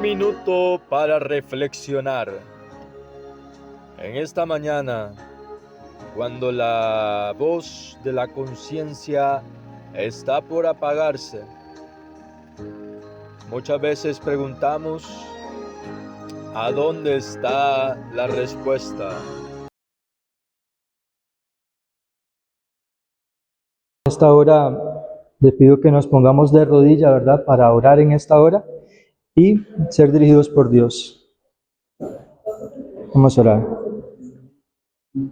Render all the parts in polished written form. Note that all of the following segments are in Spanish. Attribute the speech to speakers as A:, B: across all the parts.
A: minuto para reflexionar. En esta mañana, cuando la voz de la conciencia está por apagarse, muchas veces preguntamos, ¿a dónde está la respuesta?
B: En esta hora les pido que nos pongamos de rodillas, ¿verdad?, para orar en esta hora y ser dirigidos por Dios. Vamos a orar.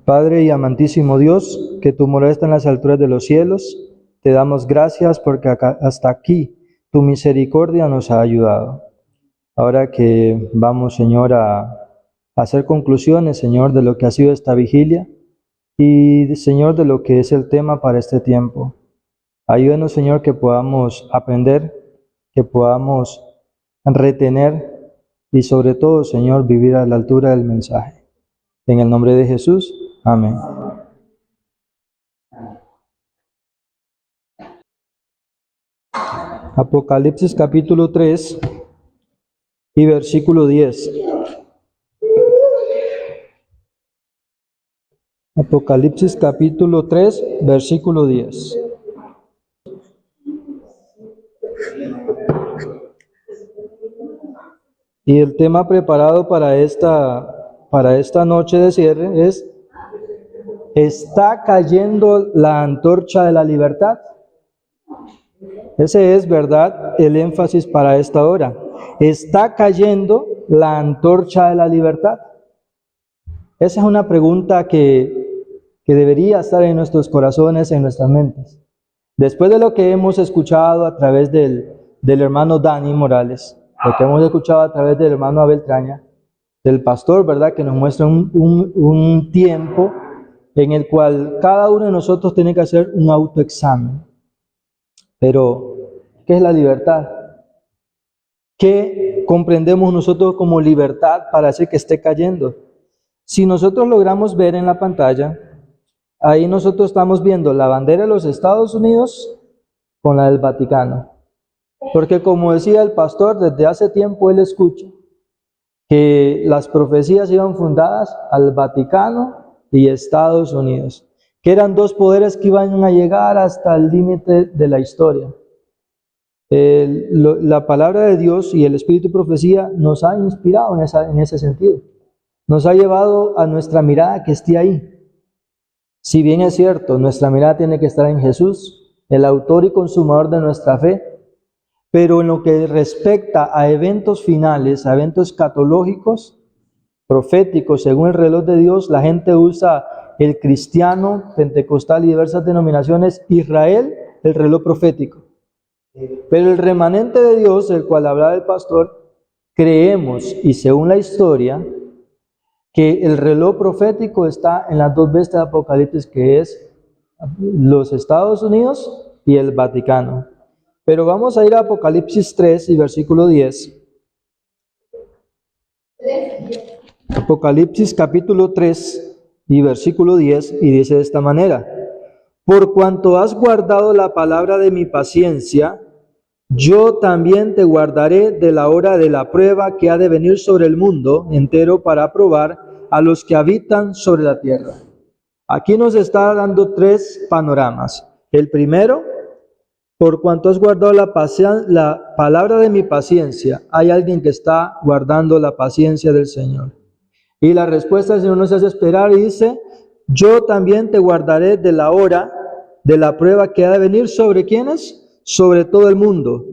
B: Padre y amantísimo Dios, que tu morada está en las alturas de los cielos, te damos gracias porque hasta aquí tu misericordia nos ha ayudado. Ahora que vamos, Señor, a hacer conclusiones, Señor, de lo que ha sido esta vigilia y, Señor, de lo que es el tema para este tiempo. Ayúdanos, Señor, que podamos aprender, que podamos retener y sobre todo, Señor, vivir a la altura del mensaje. En el nombre de Jesús, amén. Apocalipsis capítulo 3 y versículo 10. Apocalipsis capítulo 3, versículo 10. Y el tema preparado para esta noche de cierre es: ¿está cayendo la antorcha de la libertad? Ese es, ¿verdad?, el énfasis para esta hora. ¿Está cayendo la antorcha de la libertad? Esa es una pregunta que debería estar en nuestros corazones, en nuestras mentes. Después de lo que hemos escuchado a través del hermano Dani Morales, lo que hemos escuchado a través del hermano Abel Traña, del pastor, ¿verdad?, que nos muestra un tiempo en el cual cada uno de nosotros tiene que hacer un autoexamen. Pero, ¿qué es la libertad? ¿Qué comprendemos nosotros como libertad para hacer que esté cayendo? Si nosotros logramos ver en la pantalla, ahí nosotros estamos viendo la bandera de los Estados Unidos con la del Vaticano. Porque como decía el pastor, desde hace tiempo él escucha que las profecías iban fundadas al Vaticano y Estados Unidos, que eran dos poderes que iban a llegar hasta el límite de la historia. La palabra de Dios y el espíritu de profecía nos ha inspirado en ese sentido. Nos ha llevado a nuestra mirada que esté ahí. Si bien es cierto, nuestra mirada tiene que estar en Jesús, el autor y consumador de nuestra fe, pero en lo que respecta a eventos finales, a eventos escatológicos, proféticos, según el reloj de Dios, la gente usa el cristiano, pentecostal y diversas denominaciones, Israel, el reloj profético. Pero el remanente de Dios, el cual hablaba el pastor, creemos, y según la historia, que el reloj profético está en las dos bestias de Apocalipsis, que es los Estados Unidos y el Vaticano. Pero vamos a ir a Apocalipsis 3 y versículo 10. Apocalipsis capítulo 3 y versículo 10, y dice de esta manera: por cuanto has guardado la palabra de mi paciencia, yo también te guardaré de la hora de la prueba que ha de venir sobre el mundo entero para probar a los que habitan sobre la tierra. Aquí nos está dando tres panoramas. El primero: por cuanto has guardado la palabra de mi paciencia. Hay alguien que está guardando la paciencia del Señor. Y la respuesta del Señor nos hace esperar y dice: yo también te guardaré de la hora de la prueba que ha de venir sobre ¿quiénes? Sobre todo el mundo.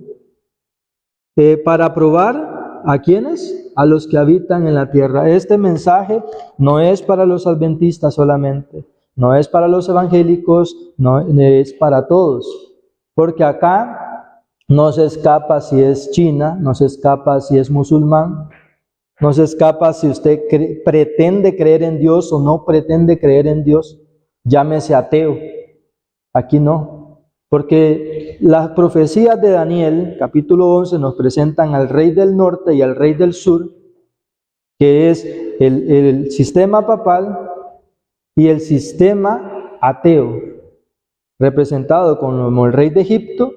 B: Para probar ¿a quiénes? A los que habitan en la tierra. Este mensaje no es para los adventistas solamente, no es para los evangélicos, no es para todos. Porque acá no se escapa si es China, no se escapa si es musulmán, no se escapa si usted pretende creer en Dios o no pretende creer en Dios, llámese ateo. Aquí no, porque las profecías de Daniel, capítulo 11, nos presentan al rey del norte y al rey del sur, que es el sistema papal y el sistema ateo, representado como el rey de Egipto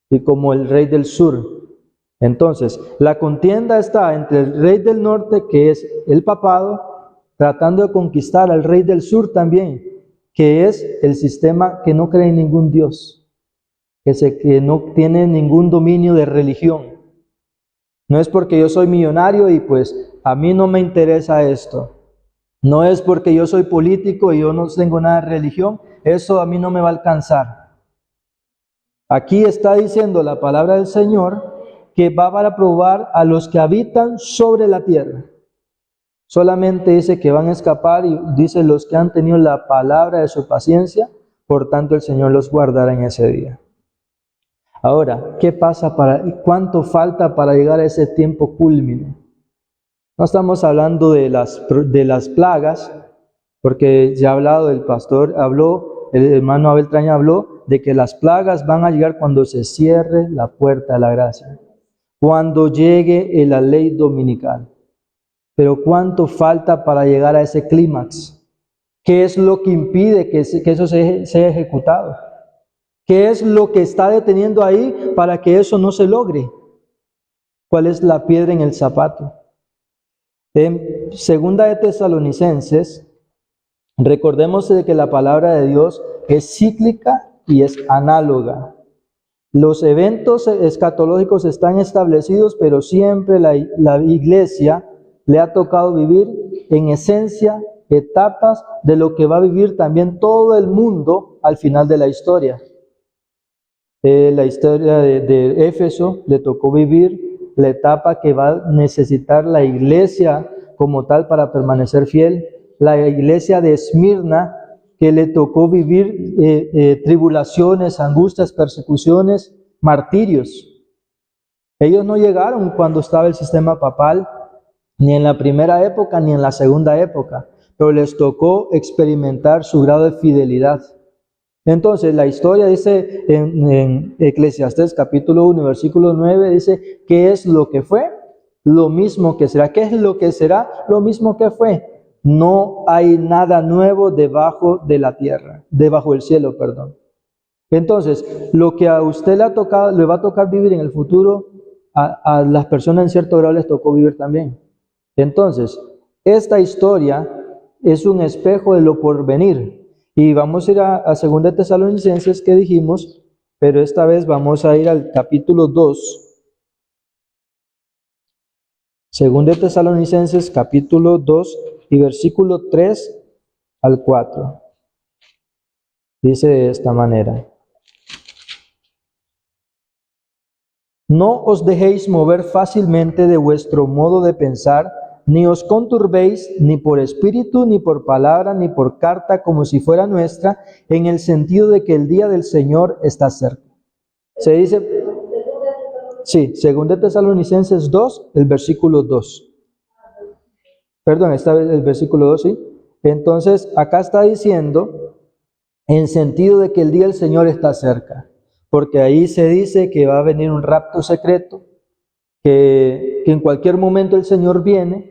B: y como el rey del sur, Entonces, la contienda está entre el rey del norte, que es el papado, tratando de conquistar al rey del sur también, que es el sistema que no cree en ningún Dios, que no tiene ningún dominio de religión. No es porque yo soy millonario y pues a mí no me interesa esto. No es porque yo soy político y yo no tengo nada de religión, eso a mí no me va a alcanzar. Aquí está diciendo la palabra del Señor que va para probar a los que habitan sobre la tierra. Solamente dice que van a escapar y dice los que han tenido la palabra de su paciencia, por tanto el Señor los guardará en ese día. Ahora, ¿qué pasa cuánto falta para llegar a ese tiempo cúlmine? No estamos hablando de las plagas, porque ya ha hablado el pastor, el hermano Abel Traña habló de que las plagas van a llegar cuando se cierre la puerta de la gracia, cuando llegue la ley dominical. Pero ¿cuánto falta para llegar a ese clímax? ¿Qué es lo que impide que eso sea ejecutado? ¿Qué es lo que está deteniendo ahí para que eso no se logre? ¿Cuál es la piedra en el zapato? En 2 de Tesalonicenses, recordemos de que la palabra de Dios es cíclica y es análoga. Los eventos escatológicos están establecidos, pero siempre la iglesia le ha tocado vivir en esencia etapas de lo que va a vivir también todo el mundo al final de la historia. La historia de Éfeso le tocó vivir la etapa que va a necesitar la iglesia como tal para permanecer fiel. La iglesia de Esmirna, que le tocó vivir tribulaciones, angustias, persecuciones, martirios. Ellos no llegaron cuando estaba el sistema papal, ni en la primera época ni en la segunda época, pero les tocó experimentar su grado de fidelidad. Entonces la historia dice en Eclesiastés capítulo 1 versículo 9, dice, ¿qué es lo que fue? Lo mismo que será. ¿Qué es lo que será? Lo mismo que fue. No hay nada nuevo debajo de la tierra, debajo del cielo, perdón. Entonces, lo que a usted le va a tocar vivir en el futuro, a las personas en cierto grado les tocó vivir también. Entonces, esta historia es un espejo de lo porvenir. Y vamos a ir a 2 de Tesalonicenses que dijimos, pero esta vez vamos a ir al capítulo 2. 2 de Tesalonicenses capítulo 2 y versículo 3 al 4. Dice de esta manera: No os dejéis mover fácilmente de vuestro modo de pensar, ni os conturbéis ni por espíritu, ni por palabra, ni por carta, como si fuera nuestra, en el sentido de que el día del Señor está cerca. Se dice, sí, 2 de Tesalonicenses 2, el versículo 2. Perdón, esta vez el versículo 2, sí. Entonces, acá está diciendo, en sentido de que el día del Señor está cerca, porque ahí se dice que va a venir un rapto secreto, que en cualquier momento el Señor viene,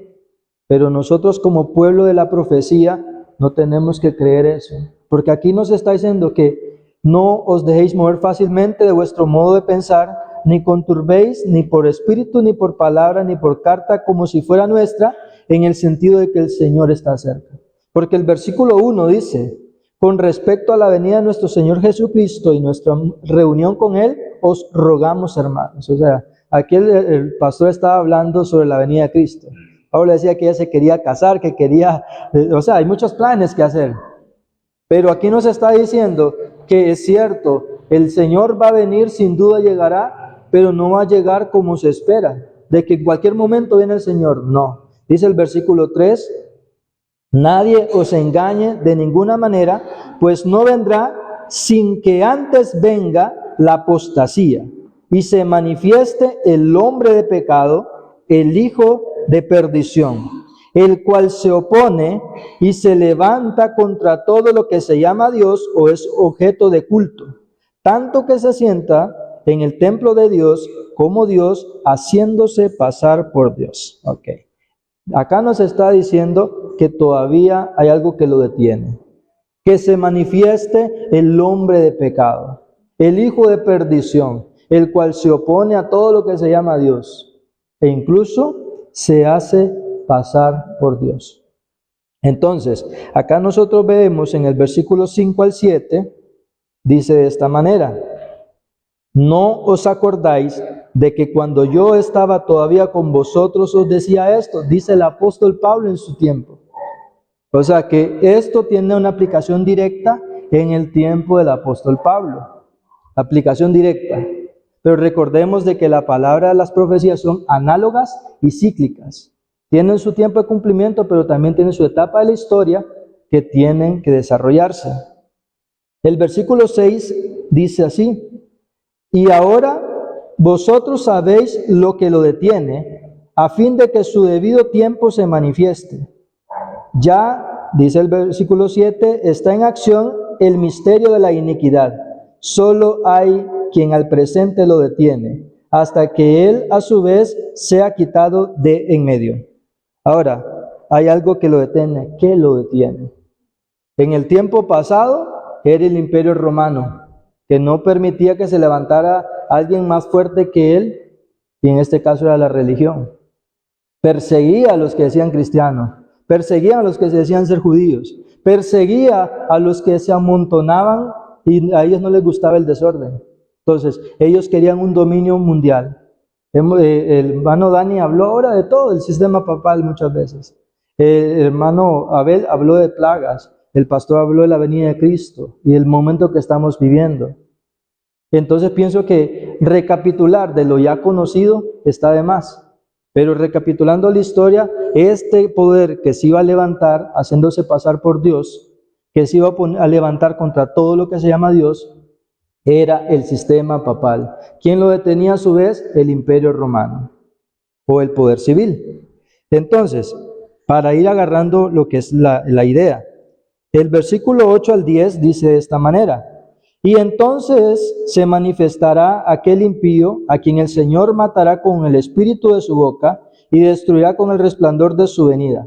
B: pero nosotros como pueblo de la profecía no tenemos que creer eso, porque aquí nos está diciendo que no os dejéis mover fácilmente de vuestro modo de pensar, ni conturbéis ni por espíritu, ni por palabra, ni por carta, como si fuera nuestra, en el sentido de que el Señor está cerca. Porque el versículo 1 dice, con respecto a la venida de nuestro Señor Jesucristo y nuestra reunión con Él, os rogamos, hermanos. O sea, aquí el pastor estaba hablando sobre la venida de Cristo. Pablo decía que ella se quería casar, que quería, hay muchos planes que hacer. Pero aquí nos está diciendo que es cierto, el Señor va a venir, sin duda llegará, pero no va a llegar como se espera, de que en cualquier momento viene el Señor. No. Dice el versículo 3, nadie os engañe de ninguna manera, pues no vendrá sin que antes venga la apostasía y se manifieste el hombre de pecado, el hijo de perdición, el cual se opone y se levanta contra todo lo que se llama Dios o es objeto de culto, tanto que se sienta en el templo de Dios como Dios, haciéndose pasar por Dios. Okay. Acá nos está diciendo que todavía hay algo que lo detiene, que se manifieste el hombre de pecado, el hijo de perdición, el cual se opone a todo lo que se llama Dios, e incluso se hace pasar por Dios. Entonces, acá nosotros vemos en el versículo 5 al 7, dice de esta manera: ¿no os acordáis de que cuando yo estaba todavía con vosotros os decía esto? Dice el apóstol Pablo en su tiempo. O sea que esto tiene una aplicación directa en el tiempo del apóstol Pablo. Aplicación directa. Pero recordemos de que la palabra de las profecías son análogas y cíclicas. Tienen su tiempo de cumplimiento, pero también tienen su etapa de la historia que tienen que desarrollarse. El versículo 6 dice así: y ahora vosotros sabéis lo que lo detiene, a fin de que su debido tiempo se manifieste. Ya, dice el versículo 7, está en acción el misterio de la iniquidad. Solo hay quien al presente lo detiene, hasta que él a su vez sea quitado de en medio. Ahora, hay algo que lo detiene. ¿Qué lo detiene? En el tiempo pasado era el Imperio Romano, que no permitía que se levantara alguien más fuerte que él, y en este caso era la religión. Perseguía a los que decían cristianos, perseguía a los que se decían ser judíos, perseguía a los que se amontonaban y a ellos no les gustaba el desorden. Entonces, ellos querían un dominio mundial. El hermano Dani habló ahora de todo el sistema papal muchas veces. El hermano Abel habló de plagas. El pastor habló de la venida de Cristo y el momento que estamos viviendo. Entonces pienso que recapitular de lo ya conocido está de más. Pero recapitulando la historia, este poder que se iba a levantar, haciéndose pasar por Dios, que se iba a levantar contra todo lo que se llama Dios, era el sistema papal. ¿Quién lo detenía a su vez? El Imperio Romano o el poder civil. Entonces, para ir agarrando lo que es la idea, el versículo 8 al 10 dice de esta manera: y entonces se manifestará aquel impío a quien el Señor matará con el espíritu de su boca y destruirá con el resplandor de su venida.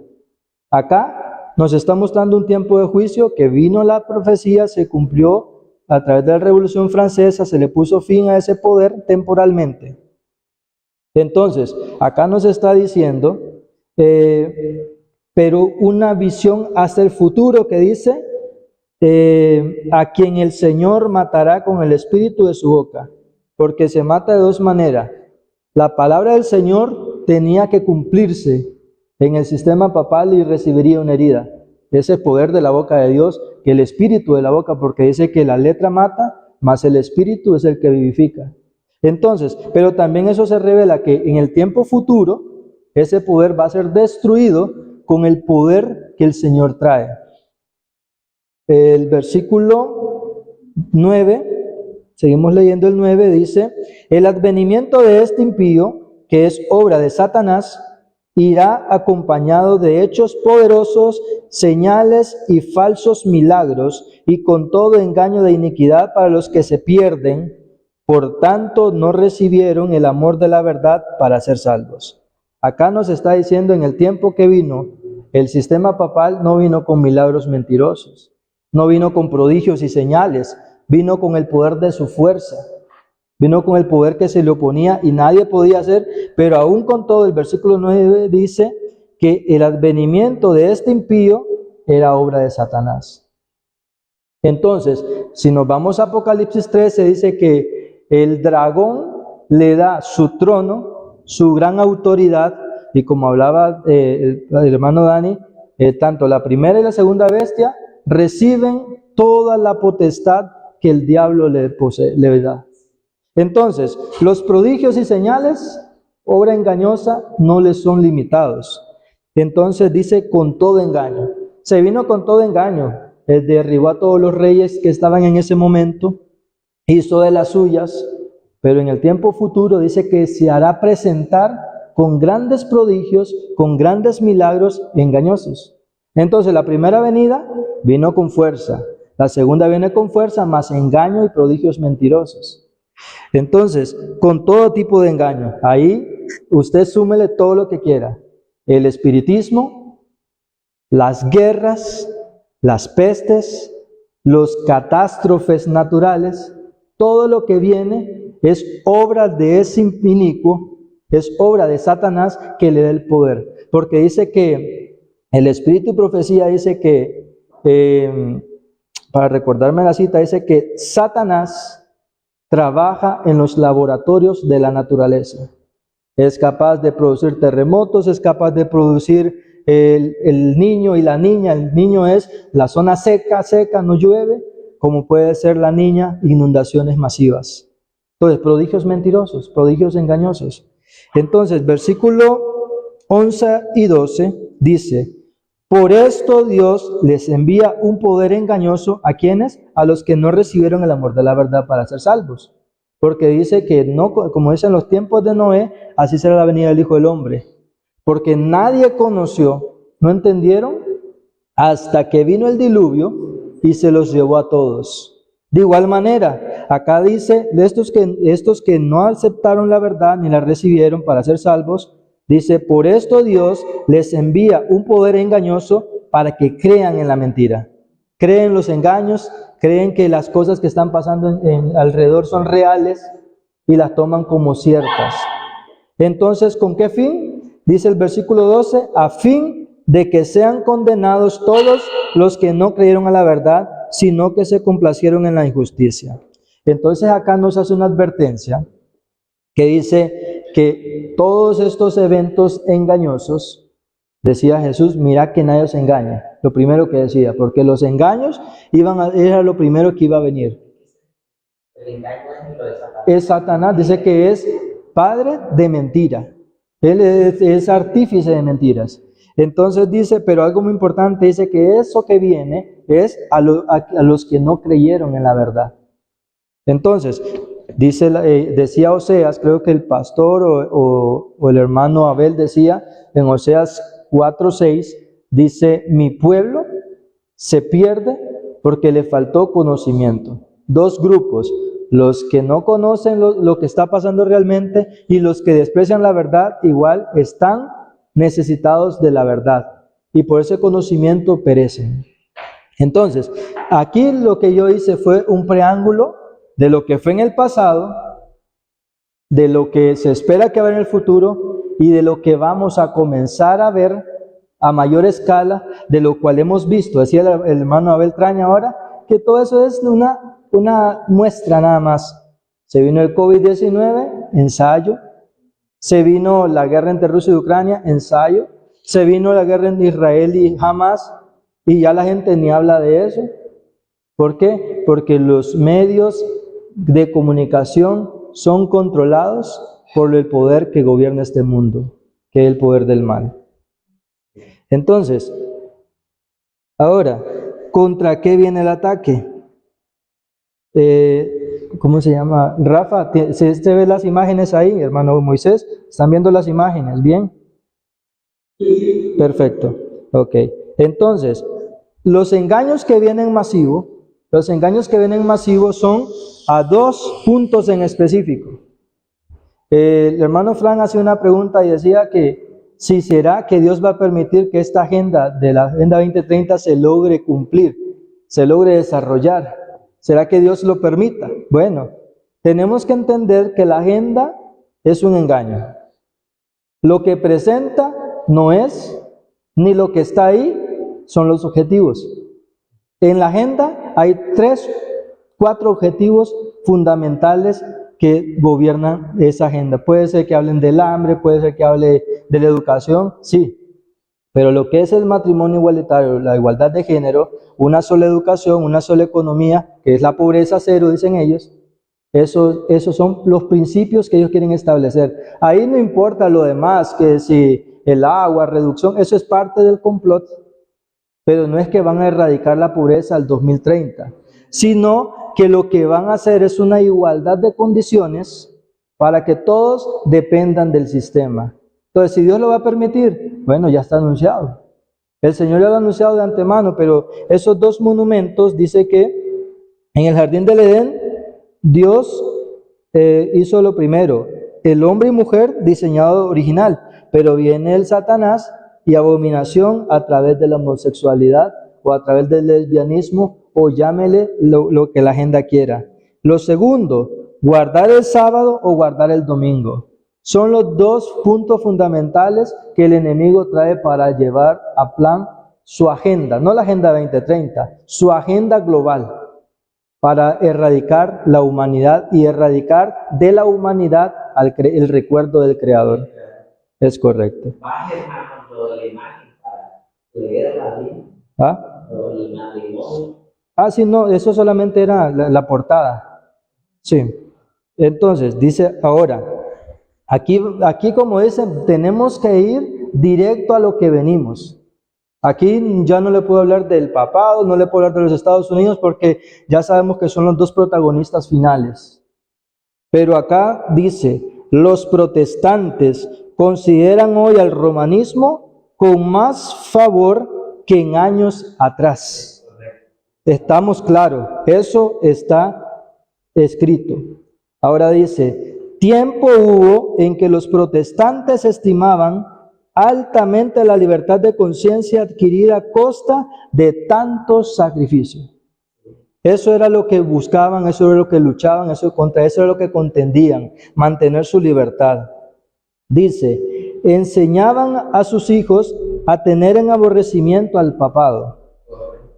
B: Acá nos está mostrando un tiempo de juicio que vino la profecía, se cumplió a través de la Revolución Francesa, se le puso fin a ese poder temporalmente. Entonces, acá nos está diciendo, pero una visión hasta el futuro que dice: a quien el Señor matará con el espíritu de su boca, porque se mata de dos maneras. La palabra del Señor tenía que cumplirse en el sistema papal y recibiría una herida. Ese poder de la boca de Dios, que el espíritu de la boca, porque dice que la letra mata, más el espíritu es el que vivifica. Entonces, pero también eso se revela que en el tiempo futuro, ese poder va a ser destruido con el poder que el Señor trae. El versículo 9, seguimos leyendo el 9, dice: el advenimiento de este impío, que es obra de Satanás, irá acompañado de hechos poderosos, señales y falsos milagros, y con todo engaño de iniquidad para los que se pierden, por tanto no recibieron el amor de la verdad para ser salvos. Acá nos está diciendo, en el tiempo que vino, el sistema papal no vino con milagros mentirosos, no vino con prodigios y señales, vino con el poder de su fuerza. Vino con el poder que se le oponía y nadie podía hacer, pero aún con todo, el versículo 9 dice que el advenimiento de este impío era obra de Satanás. Entonces, si nos vamos a Apocalipsis 13, dice que el dragón le da su trono, su gran autoridad, y como hablaba el hermano Dani, tanto la primera y la segunda bestia reciben toda la potestad que el diablo le da. Entonces, los prodigios y señales, obra engañosa, no les son limitados. Entonces dice con todo engaño. Se vino con todo engaño. Derribó a todos los reyes que estaban en ese momento, hizo de las suyas, pero en el tiempo futuro dice que se hará presentar con grandes prodigios, con grandes milagros engañosos. Entonces la primera venida vino con fuerza, la segunda viene con fuerza, más engaño y prodigios mentirosos. Entonces, con todo tipo de engaño, ahí usted súmele todo lo que quiera: el espiritismo, las guerras, las pestes, los catástrofes naturales, todo lo que viene es obra de ese inicuo, es obra de Satanás que le da el poder. Porque dice que el Espíritu y Profecía dice que, para recordarme la cita, dice que Satanás trabaja en los laboratorios de la naturaleza. Es capaz de producir terremotos, es capaz de producir el niño y la niña. El niño es la zona seca, no llueve, como puede ser la niña, inundaciones masivas. Entonces, prodigios mentirosos, prodigios engañosos. Entonces, versículo 11 y 12 dice: por esto Dios les envía un poder engañoso, ¿a quiénes? A los que no recibieron el amor de la verdad para ser salvos. Porque dice que no, como dicen los tiempos de Noé, así será la venida del Hijo del Hombre. Porque nadie conoció, no entendieron, hasta que vino el diluvio y se los llevó a todos. De igual manera, acá dice, de estos que no aceptaron la verdad ni la recibieron para ser salvos, dice, por esto Dios les envía un poder engañoso para que crean en la mentira. Creen los engaños, creen que las cosas que están pasando alrededor son reales y las toman como ciertas. Entonces, ¿con qué fin? Dice el versículo 12, a fin de que sean condenados todos los que no creyeron a la verdad, sino que se complacieron en la injusticia. Entonces acá nos hace una advertencia que dice que todos estos eventos engañosos, decía Jesús, mira que nadie os engañe. Lo primero que decía, porque los engaños era lo primero que iba a venir.
C: El engaño es lo de Satanás.
B: Es Satanás, dice que es padre de mentira. Él es artífice de mentiras. Entonces dice, pero algo muy importante, dice que eso que viene es a los que no creyeron en la verdad. Entonces, decía Oseas, creo que el pastor o el hermano Abel decía en Oseas 4:6, dice, mi pueblo se pierde porque le faltó conocimiento. Dos grupos, los que no conocen lo que está pasando realmente y los que desprecian la verdad, igual están necesitados de la verdad y por ese conocimiento perecen. Entonces, aquí lo que yo hice fue un preámbulo de lo que fue en el pasado, de lo que se espera que va en el futuro y de lo que vamos a comenzar a ver a mayor escala, de lo cual hemos visto, decía el hermano Abel Traña ahora, que todo eso es una muestra nada más. Se vino el COVID-19, ensayo. Se vino la guerra entre Rusia y Ucrania, ensayo. Se vino la guerra entre Israel y Hamas, y ya la gente ni habla de eso. ¿Por qué? Porque los medios de comunicación son controlados por el poder que gobierna este mundo, que es el poder del mal. Entonces, ahora, ¿contra qué viene el ataque? ¿Cómo se llama? Rafa, ¿se ve las imágenes ahí, hermano Moisés? ¿Están viendo las imágenes? ¿Bien? Perfecto. Ok. Entonces, los engaños que vienen masivos son a dos puntos en específico. El hermano Fran hacía una pregunta y decía que si será que Dios va a permitir que esta agenda de la Agenda 2030 se logre cumplir, se logre desarrollar. ¿Será que Dios lo permita? Bueno, tenemos que entender que la agenda es un engaño. Lo que presenta no es, ni lo que está ahí son los objetivos. En la agenda hay 4 objetivos fundamentales que gobiernan esa agenda. Puede ser que hablen del hambre, puede ser que hable de la educación, sí. Pero lo que es el matrimonio igualitario, la igualdad de género, una sola educación, una sola economía, que es la pobreza cero, dicen ellos, esos son los principios que ellos quieren establecer. Ahí no importa lo demás, que si el agua, reducción, eso es parte del complot, pero no es que van a erradicar la pobreza al 2030, sino que lo que van a hacer es una igualdad de condiciones para que todos dependan del sistema. Entonces, si Dios lo va a permitir, bueno, ya está anunciado. El Señor ya lo ha anunciado de antemano, pero esos 2 monumentos dice que en el jardín del Edén, Dios hizo lo primero, el hombre y mujer diseñado original, pero viene el Satanás y abominación a través de la homosexualidad o a través del lesbianismo o llámele lo que la agenda quiera. Lo segundo, guardar el sábado o guardar el domingo. Son los dos puntos fundamentales que el enemigo trae para llevar a plan su agenda, no la Agenda 2030, su agenda global, para erradicar la humanidad y erradicar de la humanidad el recuerdo del Creador. Es correcto.
C: Baje, hermano, la imagen para leer la Biblia.
B: ¿Ah?
C: La imagen.
B: Ah, sí, no, eso solamente era la portada. Sí. Entonces, dice ahora, aquí como dicen, tenemos que ir directo a lo que venimos. Aquí ya no le puedo hablar del papado, no le puedo hablar de los Estados Unidos, porque ya sabemos que son los dos protagonistas finales. Pero acá dice, los protestantes consideran hoy al romanismo con más favor que en años atrás. Estamos claros, eso está escrito. Ahora dice, tiempo hubo en que los protestantes estimaban altamente la libertad de conciencia adquirida a costa de tantos sacrificios. Eso era lo que buscaban, eso era lo que luchaban, contra eso era lo que contendían, mantener su libertad. Dice, enseñaban a sus hijos a tener en aborrecimiento al papado.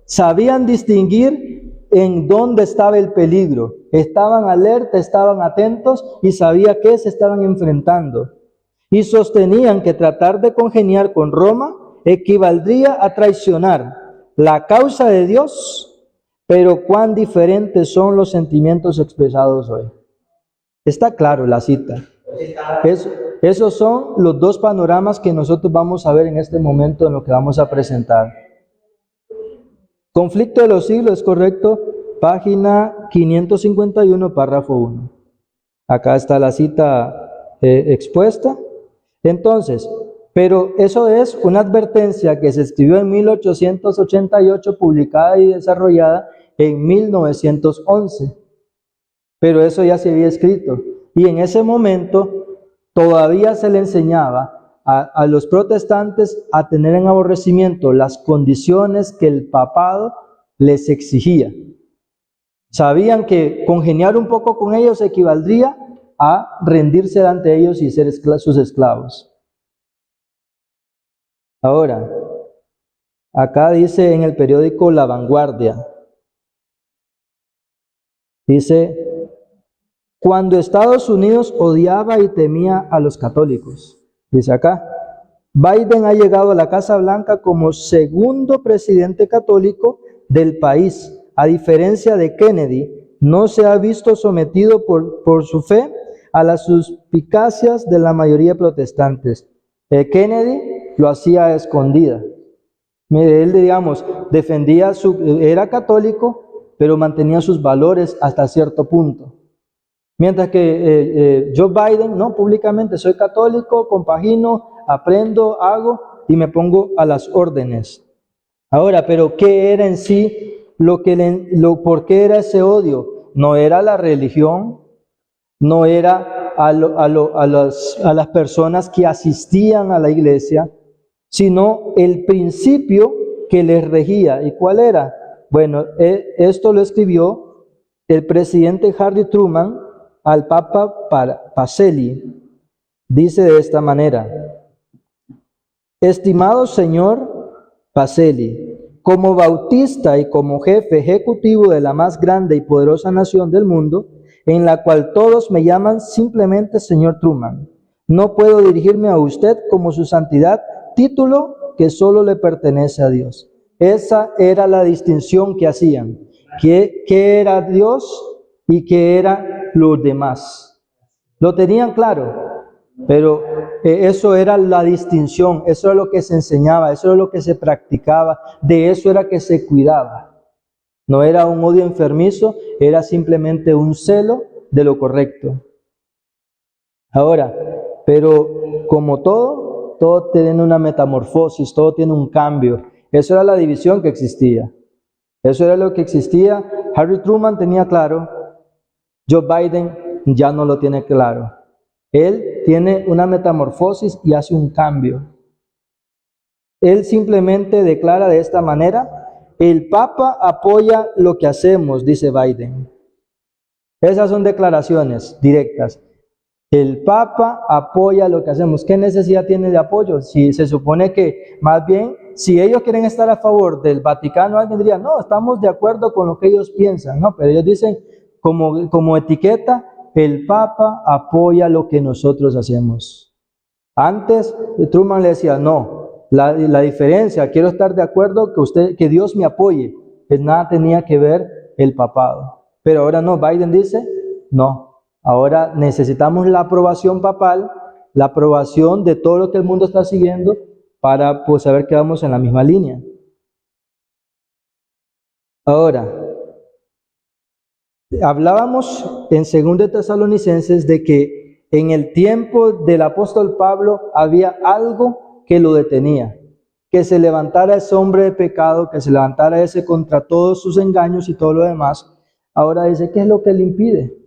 B: Sabían distinguir en dónde estaba el peligro. Estaban alerta, estaban atentos y sabían qué se estaban enfrentando. Y sostenían que tratar de congeniar con Roma equivaldría a traicionar la causa de Dios, pero cuán diferentes son los sentimientos expresados hoy. Está claro la cita. Esos son los dos panoramas que nosotros vamos a ver en este momento en lo que vamos a presentar. Conflicto de los siglos, ¿es correcto? Página 551, párrafo 1. Acá está la cita expuesta. Entonces, pero eso es una advertencia que se escribió en 1888, publicada y desarrollada en 1911. Pero eso ya se había escrito. Y en ese momento todavía se le enseñaba a los protestantes a tener en aborrecimiento las condiciones que el papado les exigía. Sabían que congeniar un poco con ellos equivaldría a rendirse ante ellos y ser sus esclavos. Ahora, acá dice en el periódico La Vanguardia, dice, cuando Estados Unidos odiaba y temía a los católicos, dice acá, Biden ha llegado a la Casa Blanca como segundo presidente católico del país. A diferencia de Kennedy, no se ha visto sometido por su fe a las suspicacias de la mayoría protestantes. Kennedy lo hacía a escondida. Él, digamos, era católico, pero mantenía sus valores hasta cierto punto. Mientras que Joe Biden, no, públicamente soy católico, compagino, aprendo, hago y me pongo a las órdenes. Ahora, pero ¿qué era en sí por qué era ese odio? No era la religión, no era a las personas que asistían a la iglesia, sino el principio que les regía. ¿Y cuál era? Bueno, esto lo escribió el presidente Harry Truman al Papa Pacelli. Dice de esta manera, estimado señor Pacelli, como bautista y como jefe ejecutivo de la más grande y poderosa nación del mundo, en la cual todos me llaman simplemente señor Truman, no puedo dirigirme a usted como su santidad, título que solo le pertenece a Dios. Esa era la distinción que hacían, qué era Dios y qué era los demás. Lo tenían claro, pero eso era la distinción, eso era lo que se enseñaba, eso era lo que se practicaba, de eso era que se cuidaba. No era un odio enfermizo, era simplemente un celo de lo correcto. Ahora, pero como todo tiene una metamorfosis, todo tiene un cambio. Eso era la división que existía. Eso era lo que existía. Harry Truman tenía claro, Joe Biden ya no lo tiene claro. Él tiene una metamorfosis y hace un cambio. Él simplemente declara de esta manera, el Papa apoya lo que hacemos, dice Biden. Esas son declaraciones directas. El Papa apoya lo que hacemos. ¿Qué necesidad tiene de apoyo? Si se supone que, más bien, si ellos quieren estar a favor del Vaticano, alguien diría, no, estamos de acuerdo con lo que ellos piensan. No, pero ellos dicen, como etiqueta, el Papa apoya lo que nosotros hacemos. Antes, Truman le decía, no, la diferencia, quiero estar de acuerdo que Dios me apoye. Pues nada tenía que ver el papado. Pero ahora no, Biden dice, no. Ahora necesitamos la aprobación papal, la aprobación de todo lo que el mundo está siguiendo para pues, saber que vamos en la misma línea. Ahora, hablábamos en 2 Tesalonicenses de que en el tiempo del apóstol Pablo había algo que lo detenía, que se levantara ese hombre de pecado, que se levantara ese contra todos sus engaños y todo lo demás. Ahora dice, ¿qué es lo que le impide?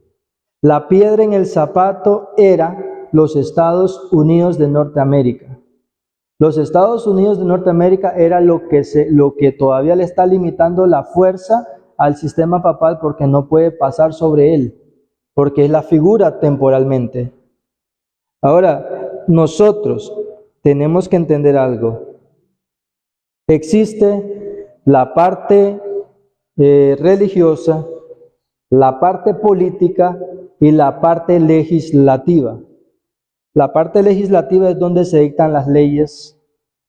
B: La piedra en el zapato era los Estados Unidos de Norteamérica. Los Estados Unidos de Norteamérica era lo que todavía le está limitando la fuerza al sistema papal porque no puede pasar sobre él, porque es la figura temporalmente. Ahora, nosotros tenemos que entender algo. Existe la parte religiosa, la parte política y la parte legislativa. La parte legislativa es donde se dictan las leyes,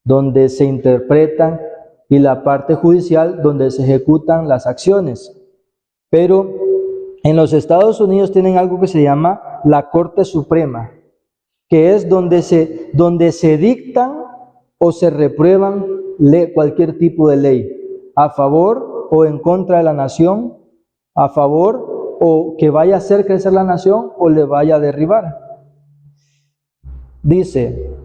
B: donde se interpretan, y la parte judicial donde se ejecutan las acciones. Pero en los Estados Unidos tienen algo que se llama la Corte Suprema, que es donde se dictan o se reprueban cualquier tipo de ley, a favor o en contra de la nación, a favor o que vaya a hacer crecer la nación o le vaya a derribar. Dice,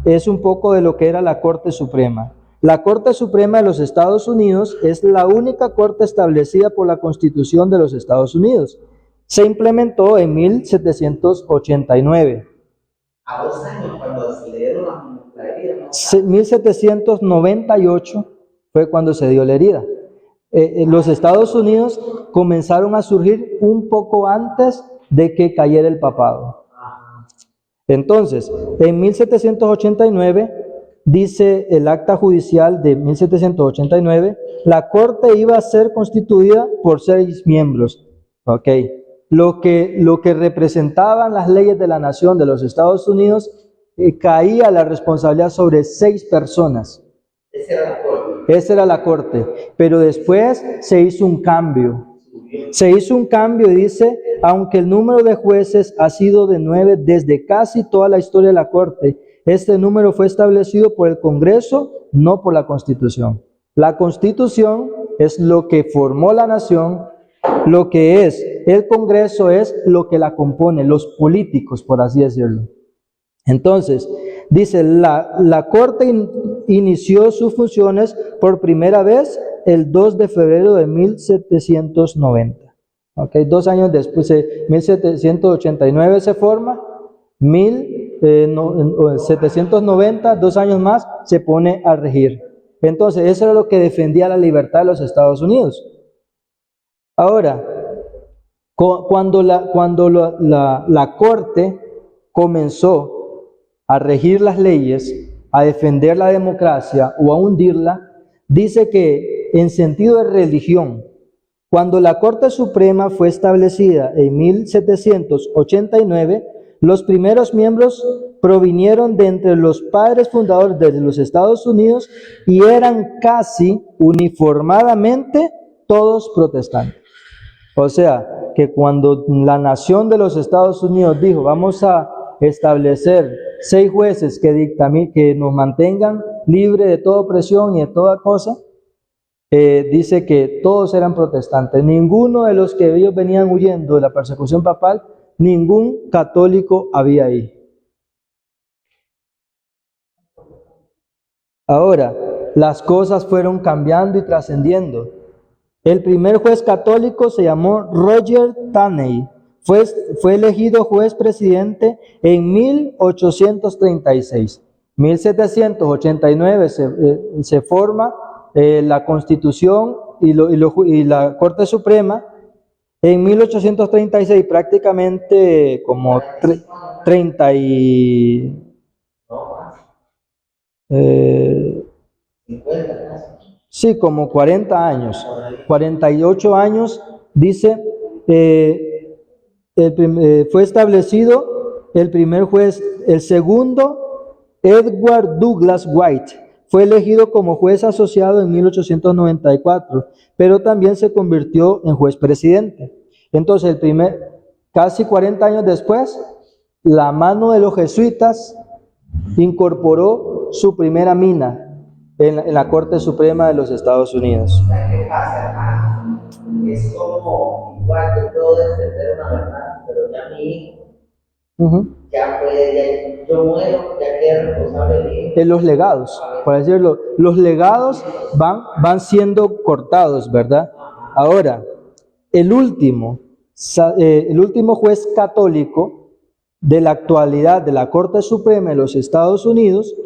B: es un poco de lo que era la Corte Suprema. La Corte Suprema de los Estados Unidos es la única corte establecida por la Constitución de los Estados Unidos. Se implementó en 1789.
C: A 2 años, cuando se le dieron la herida.
B: 1798 fue cuando se dio la herida. Los Estados Unidos comenzaron a surgir un poco antes de que cayera el papado. Entonces, en 1789, dice el acta judicial de 1789, la corte iba a ser constituida por 6 miembros. ¿Ok? Lo que representaban las leyes de la nación de los Estados Unidos, caía la responsabilidad sobre 6 personas. Esa era la corte. Pero después se hizo un cambio. Se hizo un cambio y dice, aunque el número de jueces ha sido de 9 desde casi toda la historia de la corte, este número fue establecido por el Congreso, no por la Constitución. La Constitución es lo que formó la nación, lo que es el Congreso es lo que la compone, los políticos, por así decirlo. Entonces, dice, la Corte inició sus funciones por primera vez el 2 de febrero de 1790. Okay, 2 años después, 1789 se forma, 1790, 2 años más, se pone a regir. Entonces, eso era lo que defendía la libertad de los Estados Unidos. Ahora, cuando la Corte comenzó a regir las leyes, a defender la democracia o a hundirla, dice que en sentido de religión, cuando la Corte Suprema fue establecida en 1789, los primeros miembros provinieron de entre los padres fundadores de los Estados Unidos y eran casi uniformadamente todos protestantes. O sea, que cuando la nación de los Estados Unidos dijo, vamos a establecer 6 jueces que nos mantengan libre de toda opresión y de toda cosa, dice que todos eran protestantes. Ninguno de los que ellos venían huyendo de la persecución papal, ningún católico había ahí. Ahora, las cosas fueron cambiando y trascendiendo. El primer juez católico se llamó Roger Taney. Fue elegido juez presidente en 1836. 1789 se forma la Constitución y la Corte Suprema. En 1836, prácticamente como 30 y...
C: No más,
B: eh,
C: 50 casi.
B: sí, como 40 años, 48 años, dice, fue establecido el primer juez, el segundo, Edward Douglas White, fue elegido como juez asociado en 1894, pero también se convirtió en juez presidente. Entonces, casi 40 años después, la mano de los jesuitas incorporó su primera mina en la Corte Suprema de los Estados Unidos.
C: O sea, ¿qué pasa, hermano? Es como, igual yo puedo defender una verdad, pero ya mi hijo, ya puede, yo muero, ya queda responsable de mi hijo.
B: En los legados, por decirlo, los legados van siendo cortados, ¿verdad? Ahora, el último juez católico de la actualidad de la Corte Suprema de los Estados Unidos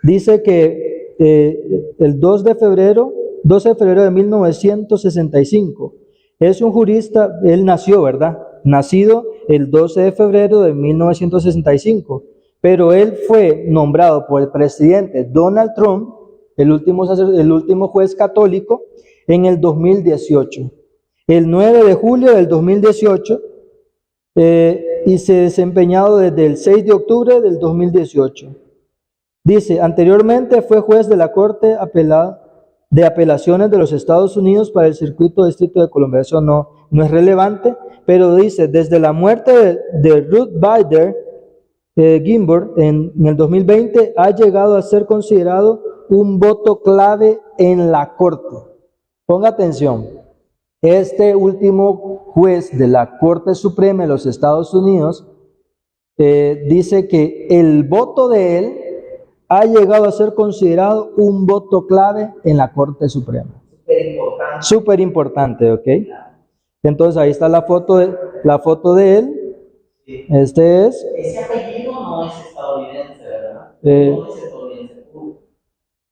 B: dice que el 12 de febrero de 1965, es un jurista, él nació, ¿verdad? Nacido el 12 de febrero de 1965, pero él fue nombrado por el presidente Donald Trump, el último juez católico, en el 2018. El 9 de julio del 2018, y se ha desempeñado desde el 6 de octubre del 2018. Dice, anteriormente fue juez de la Corte de Apelaciones de los Estados Unidos para el Circuito Distrito de Columbia. Eso no es relevante, pero dice, desde la muerte de Ruth Bader Ginsburg en el 2020, ha llegado a ser considerado un voto clave en la Corte. Ponga atención, este último juez de la Corte Suprema de los Estados Unidos dice que el voto de él ha llegado a ser considerado un voto clave en la Corte Suprema. Súper importante, ¿ok? Entonces ahí está la foto de él.
C: Sí.
B: Este es.
C: Ese apellido no es estadounidense, ¿verdad? No es estadounidense.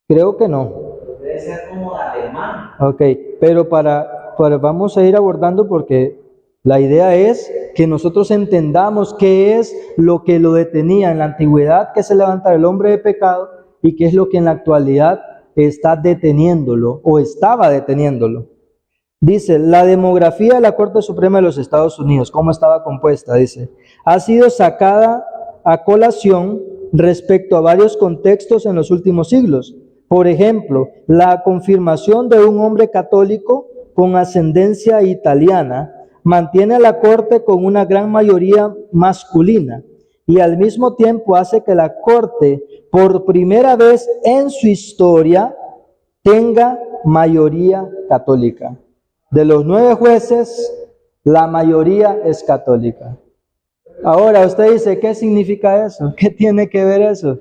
B: Creo que no.
C: Debe ser como alemán.
B: Ok, pero vamos a ir abordando porque la idea es que nosotros entendamos qué es lo que lo detenía en la antigüedad, que se levantara el hombre de pecado, y qué es lo que en la actualidad está deteniéndolo o estaba deteniéndolo. Dice, la demografía de la Corte Suprema de los Estados Unidos, ¿cómo estaba compuesta? Dice, ha sido sacada a colación respecto a varios contextos en los últimos siglos. Por ejemplo, la confirmación de un hombre católico con ascendencia italiana mantiene a la Corte con una gran mayoría masculina y al mismo tiempo hace que la Corte, por primera vez en su historia, tenga mayoría católica. De los 9 jueces, la mayoría es católica. Ahora usted dice, ¿qué significa eso? ¿Qué tiene que ver eso?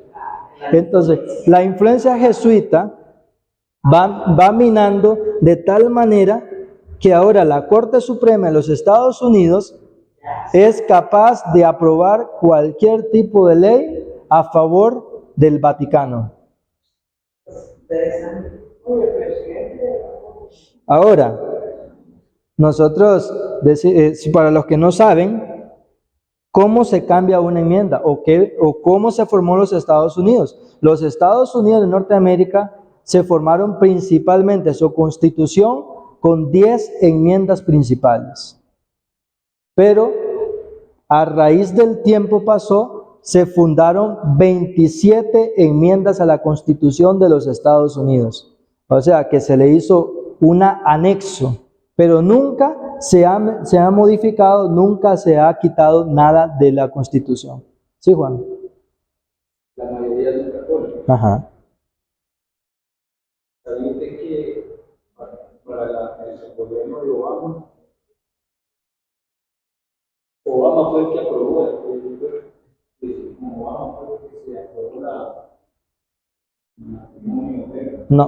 B: Entonces, la influencia jesuita va minando de tal manera que ahora la Corte Suprema de los Estados Unidos es capaz de aprobar cualquier tipo de ley a favor del Vaticano. Ahora, nosotros, para los que no saben, ¿cómo se cambia una enmienda? ¿O cómo se formó los Estados Unidos? Los Estados Unidos de Norteamérica se formaron principalmente su constitución con 10 enmiendas principales. Pero a raíz del tiempo pasó, se fundaron 27 enmiendas a la Constitución de los Estados Unidos. O sea, que se le hizo un anexo, pero nunca se ha modificado, nunca se ha quitado nada de la Constitución. ¿Sí, Juan?
D: La mayoría son católicos.
B: Ajá.
D: ¿Sabe usted que para el gobierno de Obama fue el que aprobó, como Obama fue el que se aprobó la matrimonio?
B: No.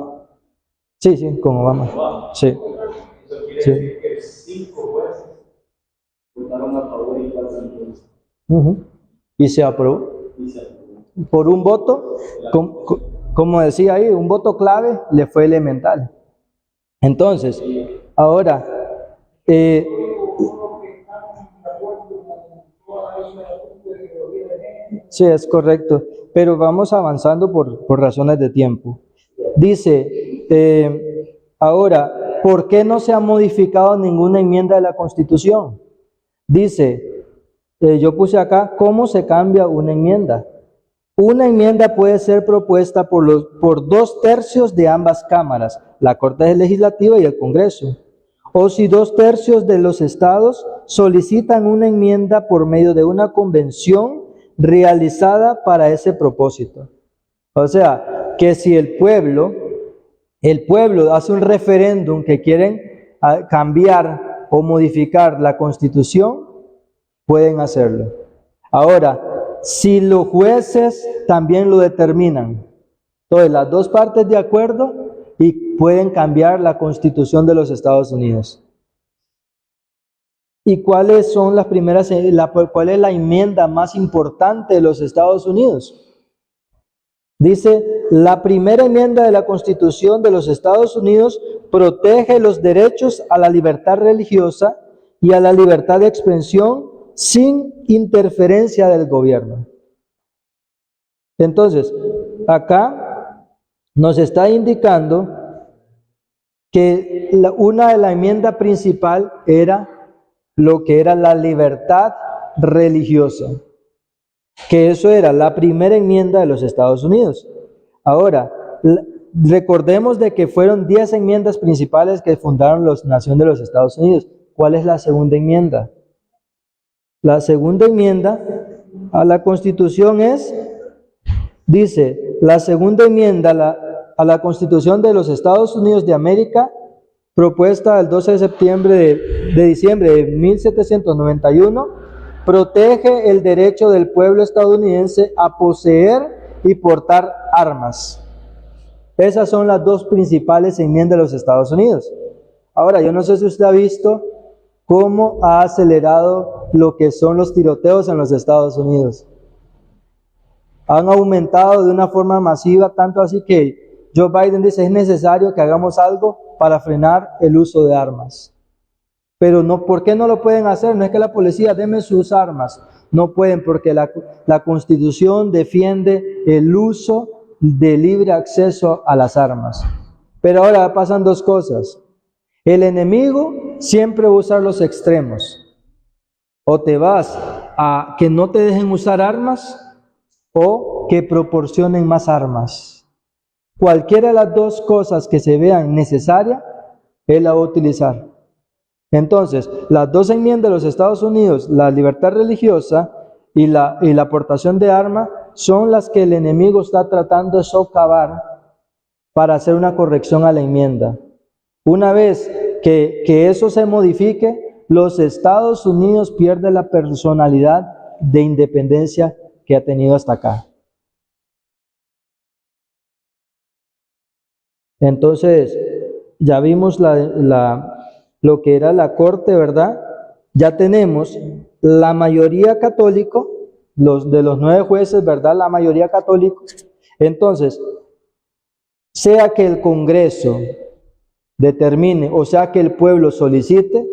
B: Sí, con Obama. Sí.
D: Eso quiere decir que 5 jueces votaron a favor y 4 en contra.
B: Y se aprobó. Por un voto, como decía ahí, un voto clave le fue elemental. Entonces, ahora, Sí, es correcto, pero vamos avanzando por razones de tiempo. Dice, ahora, ¿por qué no se ha modificado ninguna enmienda de la Constitución? Dice, yo puse acá, ¿cómo se cambia una enmienda? Una enmienda puede ser propuesta por 2/3 de ambas cámaras, la Corte Legislativa y el Congreso. O si 2/3 de los estados solicitan una enmienda por medio de una convención realizada para ese propósito. O sea, que si el pueblo hace un referéndum que quieren cambiar o modificar la Constitución, pueden hacerlo. Ahora, si los jueces también lo determinan, entonces las dos partes de acuerdo y pueden cambiar la Constitución de los Estados Unidos. ¿Y cuáles son las primeras, cuál es la enmienda más importante de los Estados Unidos? Dice, la primera enmienda de la Constitución de los Estados Unidos protege los derechos a la libertad religiosa y a la libertad de expresión sin interferencia del gobierno. Entonces, acá nos está indicando que una de la enmienda principal era lo que era la libertad religiosa, que eso era la primera enmienda de los Estados Unidos. Ahora, recordemos de que fueron 10 enmiendas principales que fundaron la nación de los Estados Unidos. ¿Cuál es la segunda enmienda? La segunda enmienda a la Constitución dice, la segunda enmienda a la Constitución de los Estados Unidos de América, propuesta el 12 de septiembre de diciembre de 1791, protege el derecho del pueblo estadounidense a poseer y portar armas. Esas son las dos principales enmiendas de los Estados Unidos. Ahora, yo no sé si usted ha visto cómo ha acelerado lo que son los tiroteos en los Estados Unidos. Han aumentado de una forma masiva, tanto así que Joe Biden dice es necesario que hagamos algo para frenar el uso de armas. Pero no, ¿por qué no lo pueden hacer? No es que la policía deme sus armas. No pueden porque la Constitución defiende el uso de libre acceso a las armas. Pero ahora pasan dos cosas. El enemigo siempre va a usar los extremos. O te vas a que no te dejen usar armas o que proporcionen más armas. Cualquiera de las dos cosas que se vean necesarias, él la va a utilizar. Entonces, las dos enmiendas de los Estados Unidos, la libertad religiosa y la aportación de armas, son las que el enemigo está tratando de socavar para hacer una corrección a la enmienda. Una vez que eso se modifique, los Estados Unidos pierden la personalidad de independencia que ha tenido hasta acá. Entonces, ya vimos lo que era la corte, ¿verdad? Ya tenemos la mayoría católico, de los 9 jueces, ¿verdad? La mayoría católico. Entonces, sea que el Congreso determine, o sea que el pueblo solicite,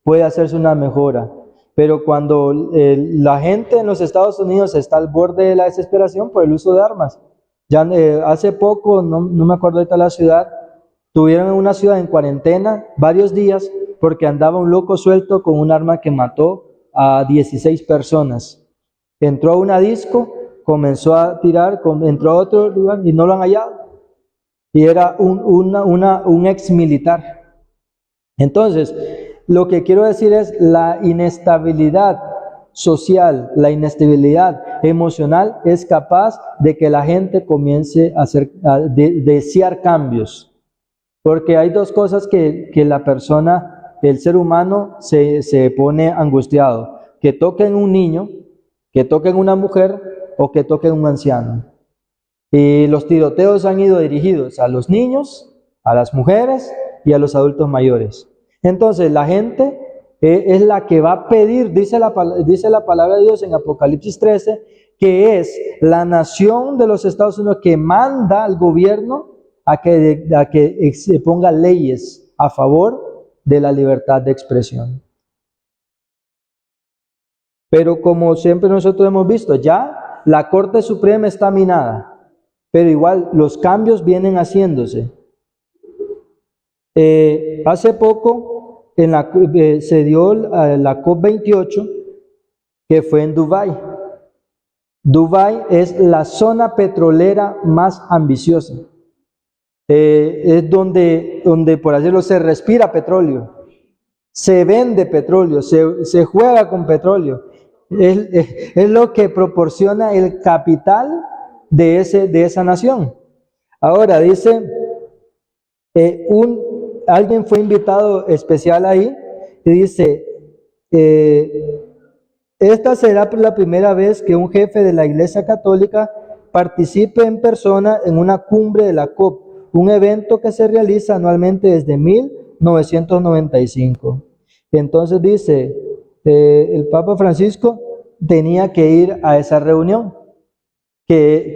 B: puede hacerse una mejora. Pero cuando la gente en los Estados Unidos está al borde de la desesperación por el uso de armas. Ya hace poco, no me acuerdo ahorita la ciudad, tuvieron una ciudad en cuarentena varios días porque andaba un loco suelto con un arma que mató a 16 personas. Entró a una disco, comenzó a tirar, entró a otro lugar y no lo han hallado. Y era un ex militar. Entonces, lo que quiero decir es la inestabilidad social, la inestabilidad emocional es capaz de que la gente comience a desear cambios. Porque hay dos cosas que la persona, el ser humano se pone angustiado. Que toquen un niño, que toquen una mujer o que toquen un anciano. Y los tiroteos han ido dirigidos a los niños, a las mujeres y a los adultos mayores. Entonces la gente es la que va a pedir, dice la palabra de Dios en Apocalipsis 13, que es la nación de los Estados Unidos que manda al gobierno a que se ponga leyes a favor de la libertad de expresión. Pero como siempre nosotros hemos visto, ya la Corte Suprema está minada, pero igual los cambios vienen haciéndose. Hace poco se dio la COP28, que fue en Dubái. Dubái es la zona petrolera más ambiciosa. Es donde, por así decirlo, se respira petróleo, se vende petróleo, se juega con petróleo. Es lo que proporciona el capital de esa nación. Ahora dice, alguien fue invitado especial ahí y dice, esta será la primera vez que un jefe de la Iglesia Católica participe en persona en una cumbre de la COP, un evento que se realiza anualmente desde 1995. Entonces dice, el Papa Francisco tenía que ir a esa reunión, que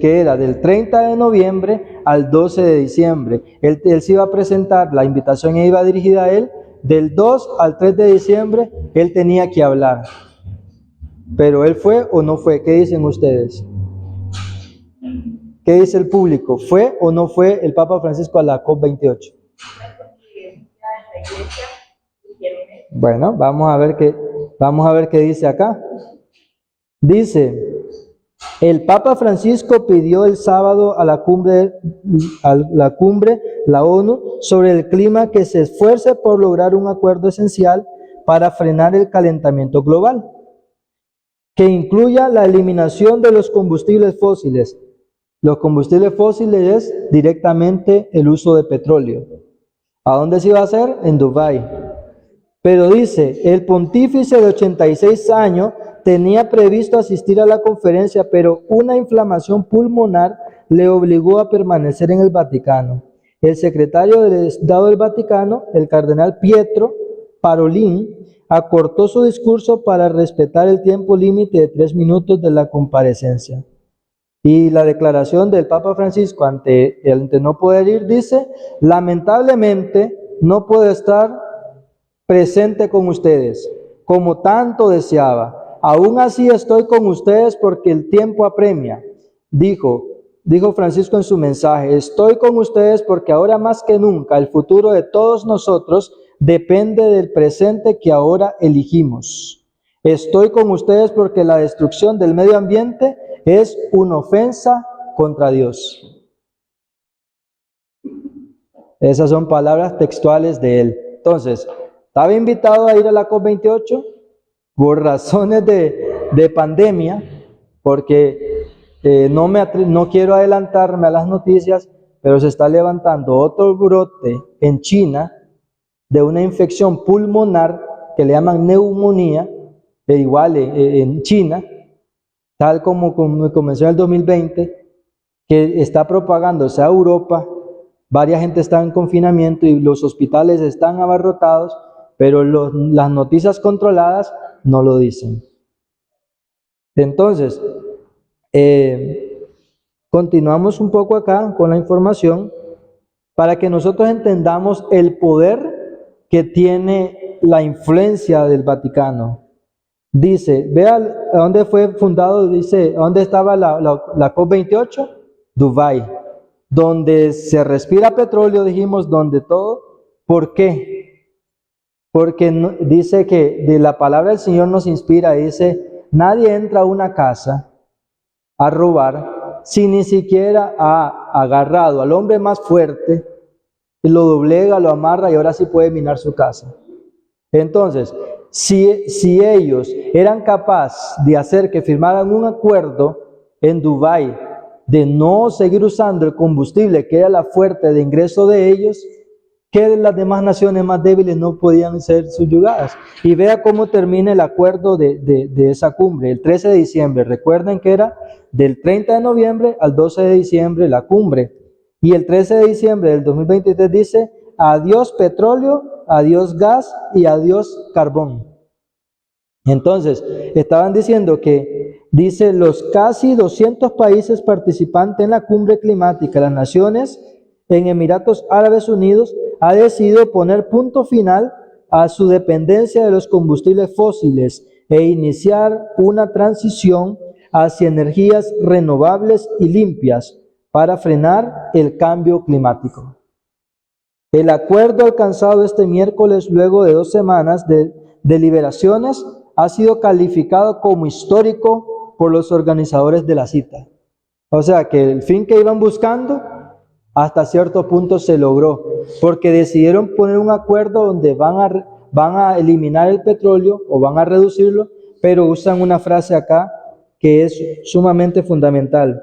B: era del 30 de noviembre al 12 de diciembre. Él se iba a presentar, la invitación iba dirigida a él, del 2 al 3 de diciembre, él tenía que hablar. Pero él fue o no fue, ¿qué dicen ustedes? ¿Qué dice el público? ¿Fue o no fue el Papa Francisco a la COP28? Bueno, vamos a ver qué dice acá. Dice, el Papa Francisco pidió el sábado a la cumbre, la ONU, sobre el clima, que se esfuerce por lograr un acuerdo esencial para frenar el calentamiento global, que incluya la eliminación de los combustibles fósiles. Los combustibles fósiles es directamente el uso de petróleo. ¿A dónde se iba a hacer? En Dubái. Pero dice, el pontífice de 86 años tenía previsto asistir a la conferencia, pero una inflamación pulmonar le obligó a permanecer en el Vaticano. El secretario del Estado del Vaticano, el cardenal Pietro Parolin, acortó su discurso para respetar el tiempo límite de 3 minutos de la comparecencia. Y la declaración del Papa Francisco ante no poder ir dice, lamentablemente no puedo estar presente con ustedes, como tanto deseaba. Aún así estoy con ustedes porque el tiempo apremia. Dijo Francisco en su mensaje, estoy con ustedes porque ahora más que nunca el futuro de todos nosotros depende del presente que ahora elegimos. Estoy con ustedes porque la destrucción del medio ambiente es una ofensa contra Dios. Esas son palabras textuales de él. Entonces, estaba invitado a ir a la COP28 por razones de pandemia, porque no quiero adelantarme a las noticias, pero se está levantando otro brote en China de una infección pulmonar que le llaman neumonía, igual en China, tal como comenzó en el 2020, que está propagándose a Europa. Varias gente está en confinamiento y los hospitales están abarrotados, pero las noticias controladas no lo dicen. Entonces, continuamos un poco acá con la información para que nosotros entendamos el poder que tiene la influencia del Vaticano. Dice, vea a dónde fue fundado, dice, ¿dónde estaba la COP28? Dubái, donde se respira petróleo, dijimos, donde todo. ¿Por qué? Porque dice que de la palabra del Señor nos inspira, dice, nadie entra a una casa a robar si ni siquiera ha agarrado al hombre más fuerte, lo doblega, lo amarra y ahora sí puede minar su casa. Entonces, si ellos eran capaces de hacer que firmaran un acuerdo en Dubái de no seguir usando el combustible que era la fuente de ingreso de ellos, que las demás naciones más débiles no podían ser subyugadas. Y vea cómo termina el acuerdo de esa cumbre, el 13 de diciembre. Recuerden que era del 30 de noviembre al 12 de diciembre la cumbre. Y el 13 de diciembre del 2023 dice, adiós petróleo, adiós gas y adiós carbón. Entonces, estaban diciendo que, dice, los casi 200 países participantes en la cumbre climática, las naciones en Emiratos Árabes Unidos, ha decidido poner punto final a su dependencia de los combustibles fósiles e iniciar una transición hacia energías renovables y limpias para frenar el cambio climático. El acuerdo alcanzado este miércoles, luego de 2 semanas de deliberaciones, ha sido calificado como histórico por los organizadores de la cita. O sea que el fin que iban buscando, hasta cierto punto se logró, porque decidieron poner un acuerdo donde van a eliminar el petróleo o van a reducirlo, pero usan una frase acá que es sumamente fundamental,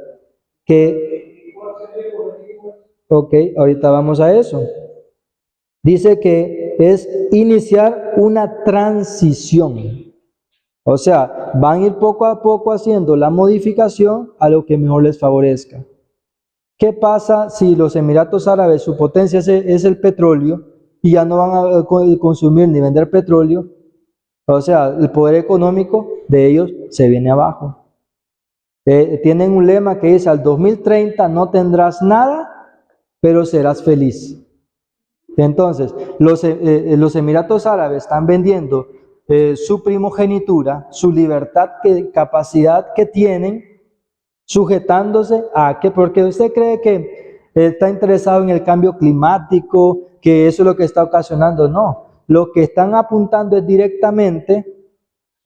B: ok, ahorita vamos a eso. Dice que es iniciar una transición. O sea, van a ir poco a poco haciendo la modificación a lo que mejor les favorezca. ¿Qué pasa si los Emiratos Árabes, su potencia es el petróleo, y ya no van a consumir ni vender petróleo? O sea, el poder económico de ellos se viene abajo. Tienen un lema que dice: al 2030 no tendrás nada, pero serás feliz. Entonces, los Emiratos Árabes están vendiendo su primogenitura, su libertad, capacidad que tienen, sujetándose a que, porque usted cree que está interesado en el cambio climático, que eso es lo que está ocasionando. No, lo que están apuntando es directamente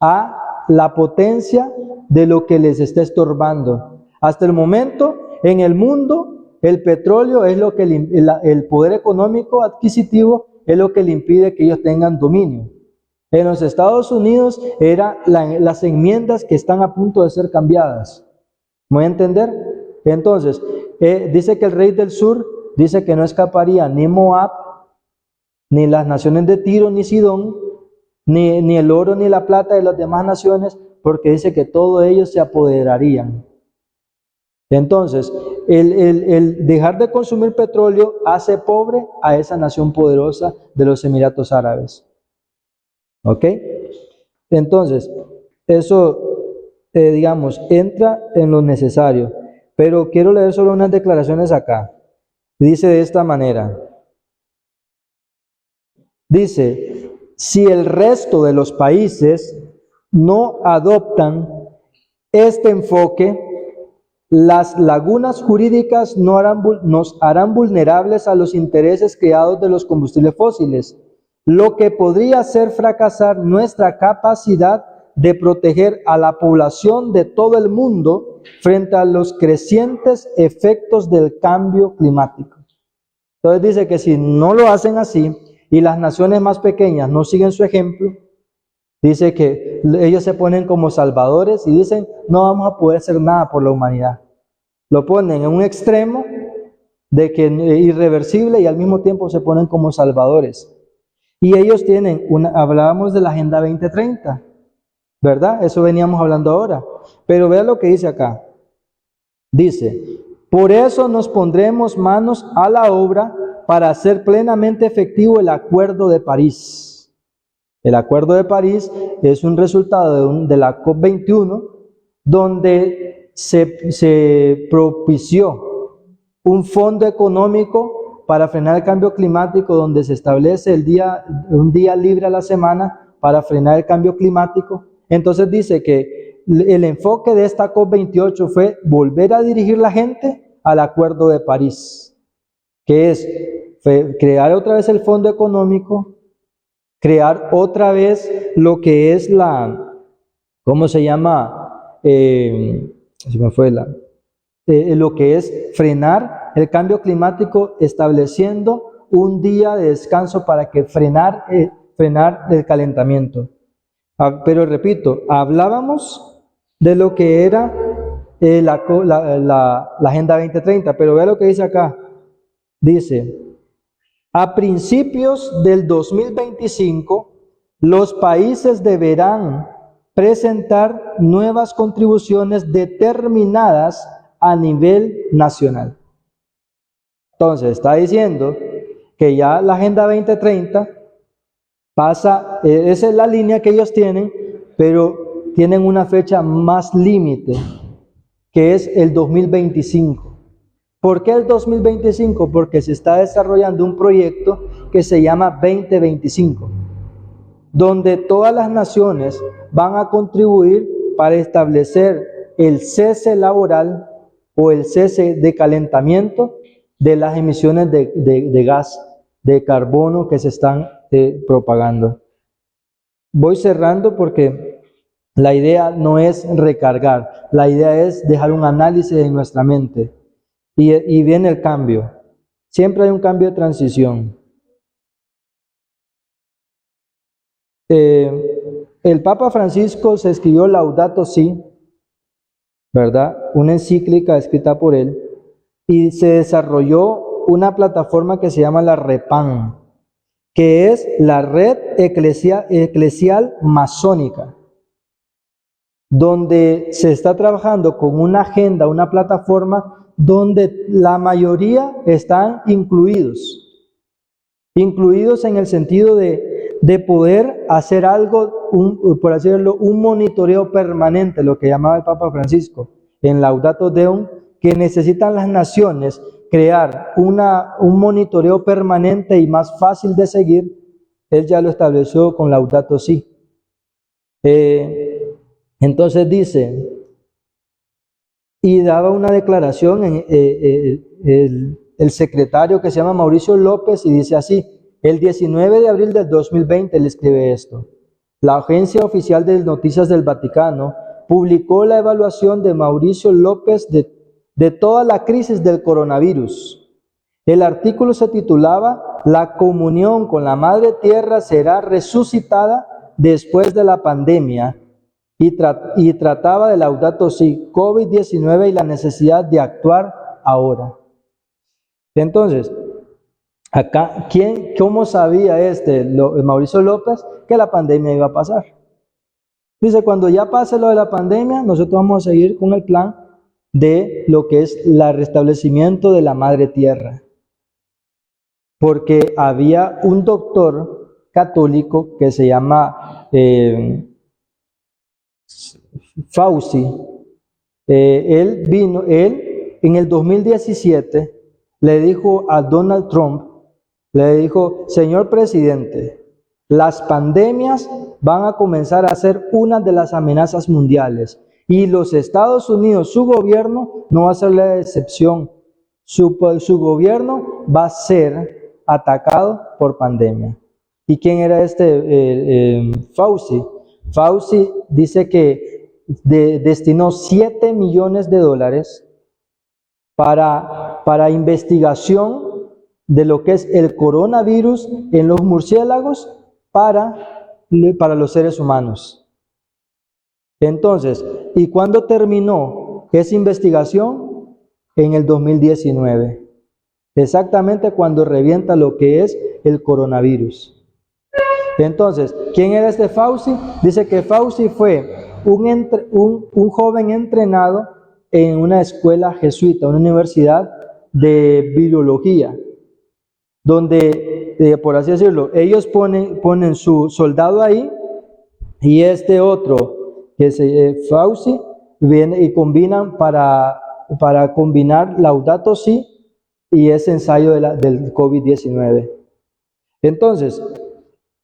B: a la potencia de lo que les está estorbando. Hasta el momento, en el mundo, el petróleo es lo que el poder económico adquisitivo es lo que le impide que ellos tengan dominio. En los Estados Unidos eran las enmiendas que están a punto de ser cambiadas. ¿Me voy a entender? Entonces, dice que el rey del sur dice que no escaparía ni Moab, ni las naciones de Tiro, ni Sidón, ni el oro, ni la plata de las demás naciones, porque dice que todos ellos se apoderarían. Entonces, el dejar de consumir petróleo hace pobre a esa nación poderosa de los Emiratos Árabes. ¿Ok? Entonces, eso, digamos, entra en lo necesario. Pero quiero leer solo unas declaraciones acá. Dice de esta manera. Dice: si el resto de los países no adoptan este enfoque, las lagunas jurídicas nos harán vulnerables a los intereses creados de los combustibles fósiles, lo que podría hacer fracasar nuestra capacidad de proteger a la población de todo el mundo frente a los crecientes efectos del cambio climático. Entonces dice que si no lo hacen así y las naciones más pequeñas no siguen su ejemplo, dice que ellos se ponen como salvadores y dicen: no vamos a poder hacer nada por la humanidad. Lo ponen en un extremo de que irreversible, y al mismo tiempo se ponen como salvadores. Y ellos tienen, hablábamos de la Agenda 2030, ¿verdad? Eso veníamos hablando ahora. Pero vea lo que dice acá. Dice: por eso nos pondremos manos a la obra para hacer plenamente efectivo el Acuerdo de París. El Acuerdo de París es un resultado de la COP21, donde se propició un fondo económico para frenar el cambio climático, donde se establece un día libre a la semana para frenar el cambio climático. Entonces dice que el enfoque de esta COP28 fue volver a dirigir la gente al Acuerdo de París, que es crear otra vez el fondo económico, crear otra vez lo que es ¿cómo se llama? Lo que es frenar el cambio climático, estableciendo un día de descanso para que frenar el calentamiento. Pero repito, hablábamos de lo que era la Agenda 2030, pero vea lo que dice acá. Dice: a principios del 2025, los países deberán presentar nuevas contribuciones determinadas a nivel nacional. Entonces, está diciendo que ya la Agenda 2030 pasa, esa es la línea que ellos tienen, pero tienen una fecha más límite, que es el 2025. ¿Por qué el 2025? Porque se está desarrollando un proyecto que se llama 2025, donde todas las naciones van a contribuir para establecer el cese laboral o el cese de calentamiento de las emisiones de gas de carbono que se están propagando. Voy cerrando porque la idea no es recargar, la idea es dejar un análisis en nuestra mente y viene el cambio. Siempre hay un cambio de transición. El Papa Francisco se escribió Laudato Si, ¿verdad? Una encíclica escrita por él, y se desarrolló una plataforma que se llama la REPAN, que es la Red Eclesial Masónica, donde se está trabajando con una agenda, una plataforma donde la mayoría están incluidos en el sentido de poder hacer algo, por así decirlo, un monitoreo permanente, lo que llamaba el Papa Francisco en Laudato Deum, que necesitan las naciones crear un monitoreo permanente y más fácil de seguir. Él ya lo estableció con Laudato Si. Entonces dice, y daba una declaración el secretario que se llama Mauricio López, y dice así: el 19 de abril del 2020 él escribe esto: la Agencia Oficial de Noticias del Vaticano publicó la evaluación de Mauricio López de toda la crisis del coronavirus. El artículo se titulaba "La comunión con la Madre Tierra será resucitada después de la pandemia", y trataba de Laudato Si, COVID-19 y la necesidad de actuar ahora. Entonces, acá, ¿cómo sabía Mauricio López que la pandemia iba a pasar? Dice, cuando ya pase lo de la pandemia, nosotros vamos a seguir con el plan de lo que es el restablecimiento de la Madre Tierra. Porque había un doctor católico que se llama Fauci. Él en el 2017 le dijo a Donald Trump, le dijo: señor presidente, las pandemias van a comenzar a ser una de las amenazas mundiales y los Estados Unidos, su gobierno, no va a ser la excepción. Su gobierno va a ser atacado por pandemia. ¿Y quién era Fauci? Fauci dice que destinó $7 millones para investigación de lo que es el coronavirus en los murciélagos para los seres humanos. Entonces, ¿y cuándo terminó esa investigación? En el 2019, exactamente cuando revienta lo que es el coronavirus. Entonces, ¿quién era Fauci? Dice que Fauci fue un joven entrenado en una escuela jesuita, una universidad de virología, donde, por así decirlo, ellos ponen su soldado ahí, y otro, que es Fauci, viene y combinan para combinar Laudato Si y ese ensayo del COVID-19. Entonces,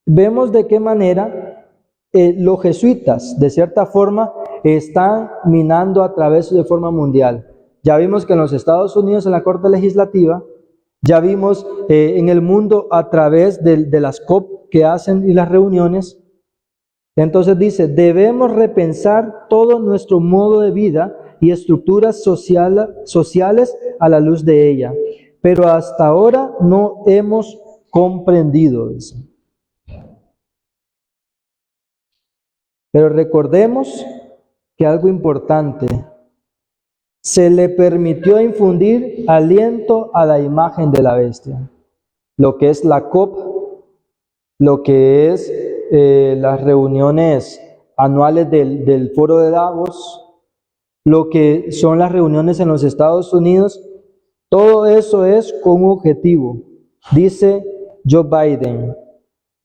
B: vemos de qué manera los jesuitas, de cierta forma, están minando a través de forma mundial. Ya vimos que en los Estados Unidos, en la Corte Legislativa, ya vimos en el mundo a través de las COP que hacen y las reuniones. Entonces dice, debemos repensar todo nuestro modo de vida y estructuras sociales a la luz de ella, pero hasta ahora no hemos comprendido eso. Pero recordemos que algo importante, se le permitió infundir aliento a la imagen de la bestia, lo que es la COP, lo que es las reuniones anuales del Foro de Davos, lo que son las reuniones en los Estados Unidos. Todo eso es con un objetivo, dice Joe Biden.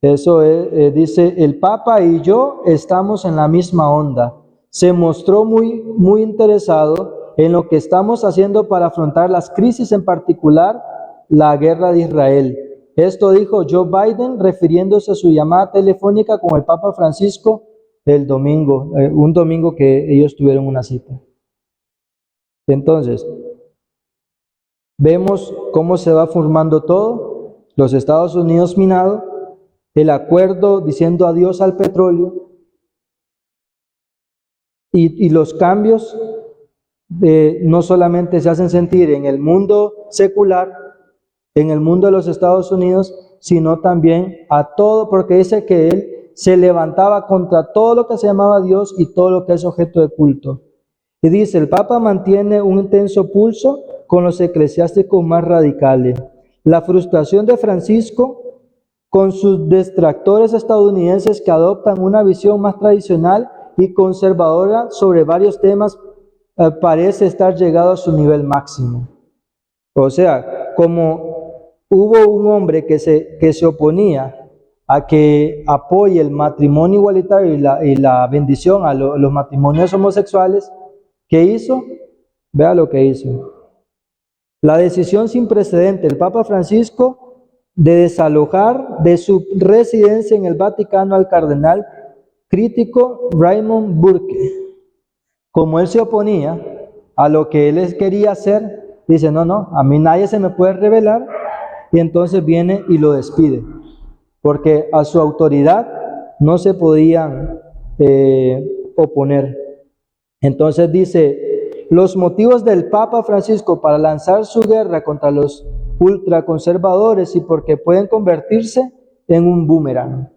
B: Eso es, dice, el Papa y yo estamos en la misma onda. Se mostró muy interesado en lo que estamos haciendo para afrontar las crisis, en particular la guerra de Israel. Esto dijo Joe Biden refiriéndose a su llamada telefónica con el Papa Francisco el domingo, un domingo que ellos tuvieron una cita. Entonces, vemos cómo se va formando todo, los Estados Unidos minado, el acuerdo diciendo adiós al petróleo y los cambios no solamente se hacen sentir en el mundo secular, en el mundo de los Estados Unidos, sino también a todo, porque dice que él se levantaba contra todo lo que se llamaba Dios y todo lo que es objeto de culto. Y dice, el Papa mantiene un intenso pulso con los eclesiásticos más radicales. La frustración de Francisco con sus detractores estadounidenses que adoptan una visión más tradicional y conservadora sobre varios temas parece estar llegado a su nivel máximo. O sea, como hubo un hombre que se oponía a que apoye el matrimonio igualitario y la bendición a los matrimonios homosexuales, ¿qué hizo? Vea lo que hizo. La decisión sin precedente del Papa Francisco de desalojar de su residencia en el Vaticano al cardenal crítico Raymond Burke. Como él se oponía a lo que él quería hacer, dice, no, a mí nadie se me puede revelar, y entonces viene y lo despide, porque a su autoridad no se podían oponer. Entonces dice, los motivos del Papa Francisco para lanzar su guerra contra los ultraconservadores y porque pueden convertirse en un boomerang.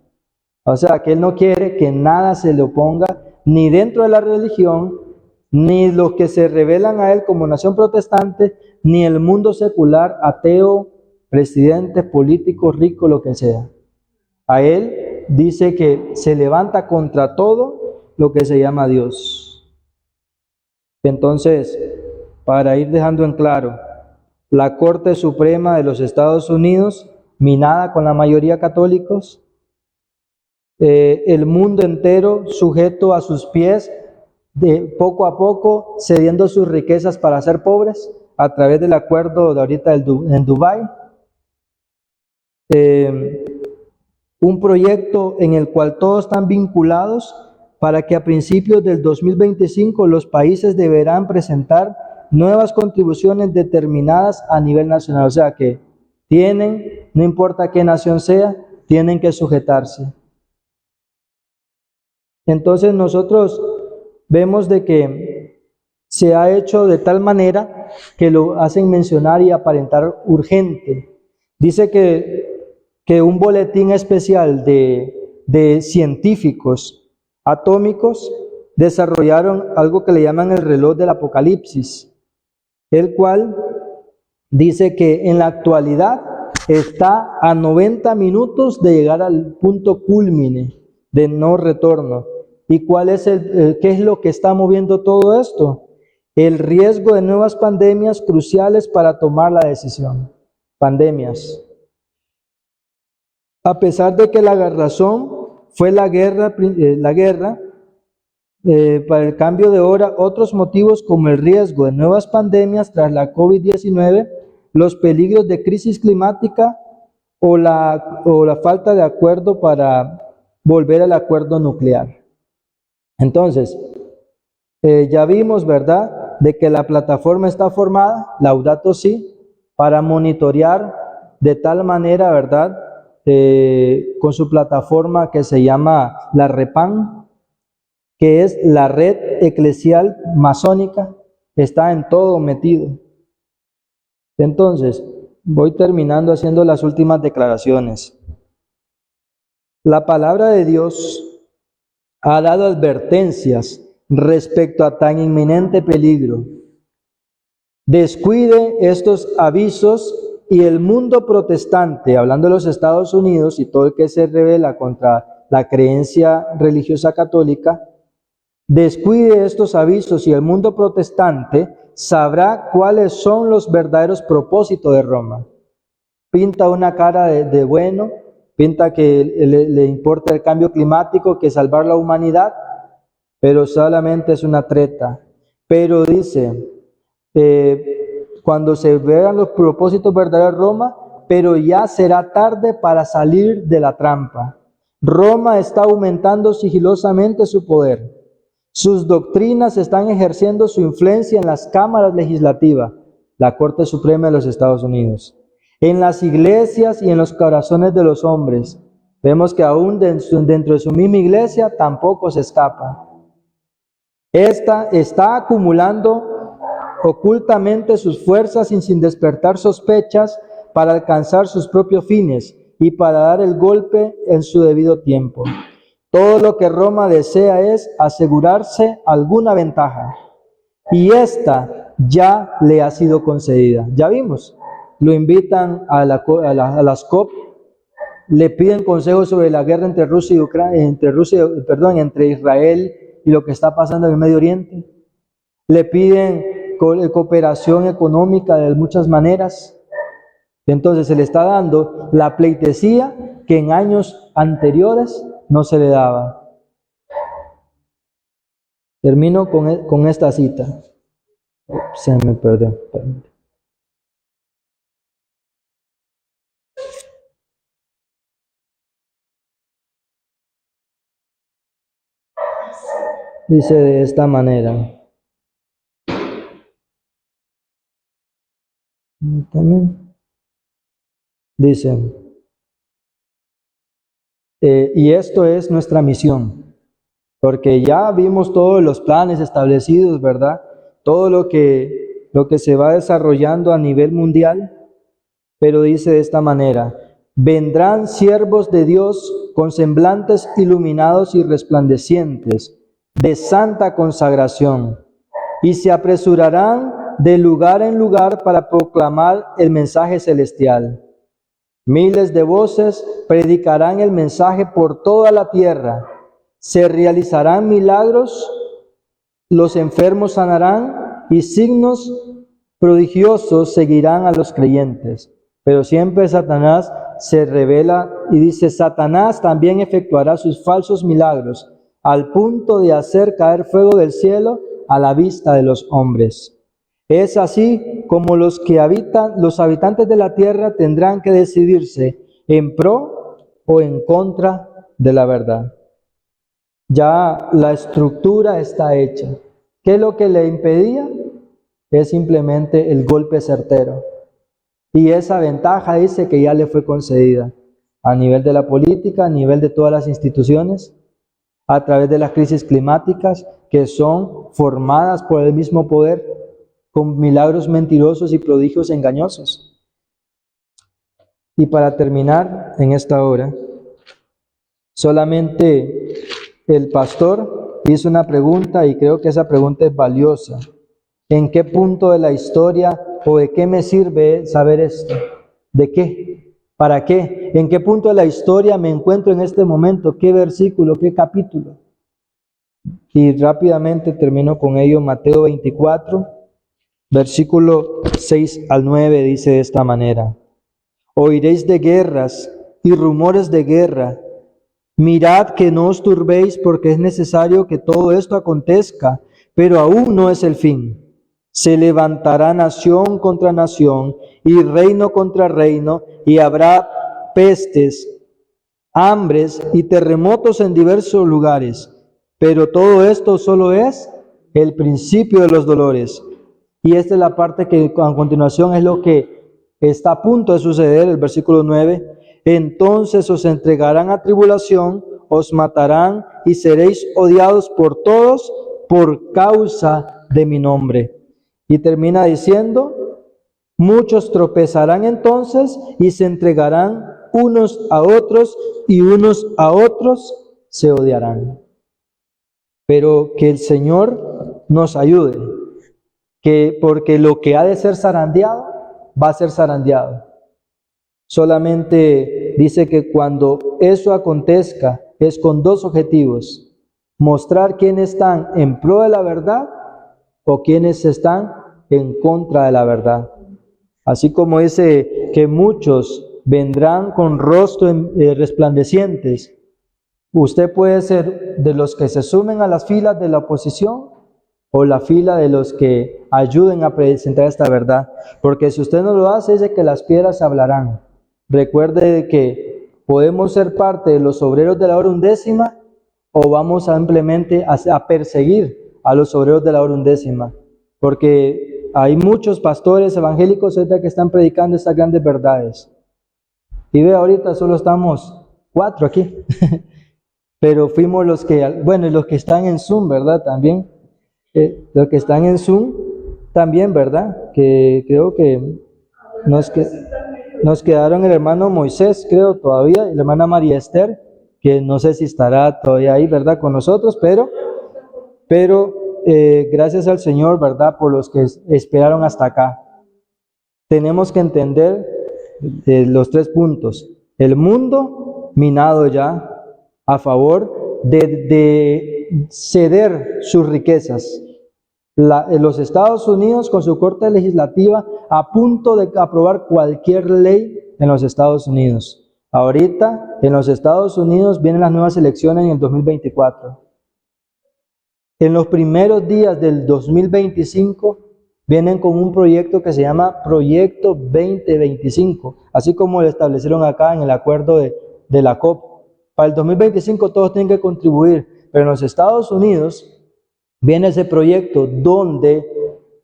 B: O sea, que él no quiere que nada se le oponga, ni dentro de la religión, ni los que se revelan a él como nación protestante, ni el mundo secular, ateo, presidente, político, rico, lo que sea. A él dice que se levanta contra todo lo que se llama Dios. Entonces, para ir dejando en claro, la Corte Suprema de los Estados Unidos, minada con la mayoría católicos, el mundo entero sujeto a sus pies, de poco a poco cediendo sus riquezas para ser pobres a través del acuerdo de ahorita en Dubái. Un proyecto en el cual todos están vinculados para que a principios del 2025 los países deberán presentar nuevas contribuciones determinadas a nivel nacional. O sea que tienen, no importa qué nación sea, tienen que sujetarse. Entonces nosotros vemos de que se ha hecho de tal manera que lo hacen mencionar y aparentar urgente. Dice que un boletín especial de científicos atómicos desarrollaron algo que le llaman el reloj del apocalipsis, el cual dice que en la actualidad está a 90 minutos de llegar al punto cúlmine de no retorno. ¿Y cuál es qué es lo que está moviendo todo esto? El riesgo de nuevas pandemias cruciales para tomar la decisión. Pandemias. A pesar de que la razón fue la guerra para el cambio de hora, otros motivos como el riesgo de nuevas pandemias tras la COVID-19, los peligros de crisis climática o la falta de acuerdo para volver al acuerdo nuclear. Entonces, ya vimos, ¿verdad?, de que la plataforma está formada, Laudato Si, para monitorear de tal manera, ¿verdad?, con su plataforma que se llama la REPAN, que es la red eclesial masónica, está en todo metido. Entonces, voy terminando haciendo las últimas declaraciones. La palabra de Dios ha dado advertencias respecto a tan inminente peligro. Descuide estos avisos y el mundo protestante, hablando de los Estados Unidos y todo el que se rebela contra la creencia religiosa católica, descuide estos avisos y el mundo protestante sabrá cuáles son los verdaderos propósitos de Roma. Pinta una cara de bueno, pinta que le importa el cambio climático, que salvar la humanidad, pero solamente es una treta. Pero dice, cuando se vean los propósitos verdaderos de Roma, pero ya será tarde para salir de la trampa. Roma está aumentando sigilosamente su poder. Sus doctrinas están ejerciendo su influencia en las cámaras legislativas, la Corte Suprema de los Estados Unidos, en las iglesias y en los corazones de los hombres. Vemos que aún dentro de su misma iglesia tampoco se escapa. Esta está acumulando ocultamente sus fuerzas y sin despertar sospechas para alcanzar sus propios fines y para dar el golpe en su debido tiempo. Todo lo que Roma desea es asegurarse alguna ventaja, y esta ya le ha sido concedida. Ya vimos, lo invitan a las COP, le piden consejos sobre la guerra entre Rusia y Ucrania, entre Israel y lo que está pasando en el Medio Oriente. Le piden cooperación económica de muchas maneras. Entonces se le está dando la pleitesía que en años anteriores no se le daba. Termino con esta cita. Se me perdió. Dice de esta manera. También dice, y esto es nuestra misión, porque ya vimos todos los planes establecidos, ¿verdad? Todo lo que se va desarrollando a nivel mundial, pero dice de esta manera: vendrán siervos de Dios con semblantes iluminados y resplandecientes, de santa consagración, y se apresurarán de lugar en lugar para proclamar el mensaje celestial. Miles de voces predicarán el mensaje por toda la tierra. Se realizarán milagros, los enfermos sanarán y signos prodigiosos seguirán a los creyentes. Pero siempre Satanás se revela y dice: Satanás también efectuará sus falsos milagros, al punto de hacer caer fuego del cielo a la vista de los hombres. Es así como los habitantes de la tierra tendrán que decidirse en pro o en contra de la verdad. Ya la estructura está hecha. ¿Qué es lo que le impedía? Es simplemente el golpe certero. Y esa ventaja dice que ya le fue concedida a nivel de la política, a nivel de todas las instituciones, a través de las crisis climáticas que son formadas por el mismo poder, con milagros mentirosos y prodigios engañosos. Y para terminar en esta hora, solamente el pastor hizo una pregunta, y creo que esa pregunta es valiosa. ¿En qué punto de la historia o de qué me sirve saber esto? ¿De qué? ¿Para qué? ¿En qué punto de la historia me encuentro en este momento? ¿Qué versículo? ¿Qué capítulo? Y rápidamente termino con ello. Mateo 24, versículo 6 al 9 dice de esta manera: oiréis de guerras y rumores de guerra. Mirad que no os turbéis, porque es necesario que todo esto acontezca, pero aún no es el fin. Se levantará nación contra nación y reino contra reino, y habrá pestes, hambres y terremotos en diversos lugares. Pero todo esto solo es el principio de los dolores. Y esta es la parte que a continuación es lo que está a punto de suceder, el versículo 9. Entonces os entregarán a tribulación, os matarán y seréis odiados por todos por causa de mi nombre. Y termina diciendo: muchos tropezarán entonces y se entregarán unos a otros, y unos a otros se odiarán. Pero que el Señor nos ayude, porque lo que ha de ser zarandeado, va a ser zarandeado. Solamente dice que cuando eso acontezca es con dos objetivos: mostrar quiénes están en pro de la verdad o quiénes están en contra de la verdad. Así como dice que muchos vendrán con rostros resplandecientes, usted puede ser de los que se sumen a las filas de la oposición o la fila de los que ayuden a presentar esta verdad. Porque si usted no lo hace, dice que las piedras hablarán. Recuerde que podemos ser parte de los obreros de la hora undécima o vamos simplemente a perseguir a los obreros de la hora undécima? Porque hay muchos pastores evangélicos ahorita que están predicando estas grandes verdades. Y ve, ahorita solo estamos 4 aquí, pero fuimos los que, bueno, y los que están en Zoom, ¿verdad? También, los que están en Zoom, también, ¿verdad? Que creo que nos quedaron el hermano Moisés, creo, todavía, y la hermana María Esther, que no sé si estará todavía ahí, ¿verdad? Con nosotros, pero gracias al Señor, ¿verdad? Por los que esperaron hasta acá. Tenemos que entender los 3 puntos. El mundo minado ya a favor de ceder sus riquezas. Los Estados Unidos, con su corte legislativa, a punto de aprobar cualquier ley en los Estados Unidos. Ahorita, en los Estados Unidos, vienen las nuevas elecciones en el 2024. En los primeros días del 2025, vienen con un proyecto que se llama Proyecto 2025, así como lo establecieron acá en el acuerdo de la COP. Para el 2025 todos tienen que contribuir, pero en los Estados Unidos viene ese proyecto donde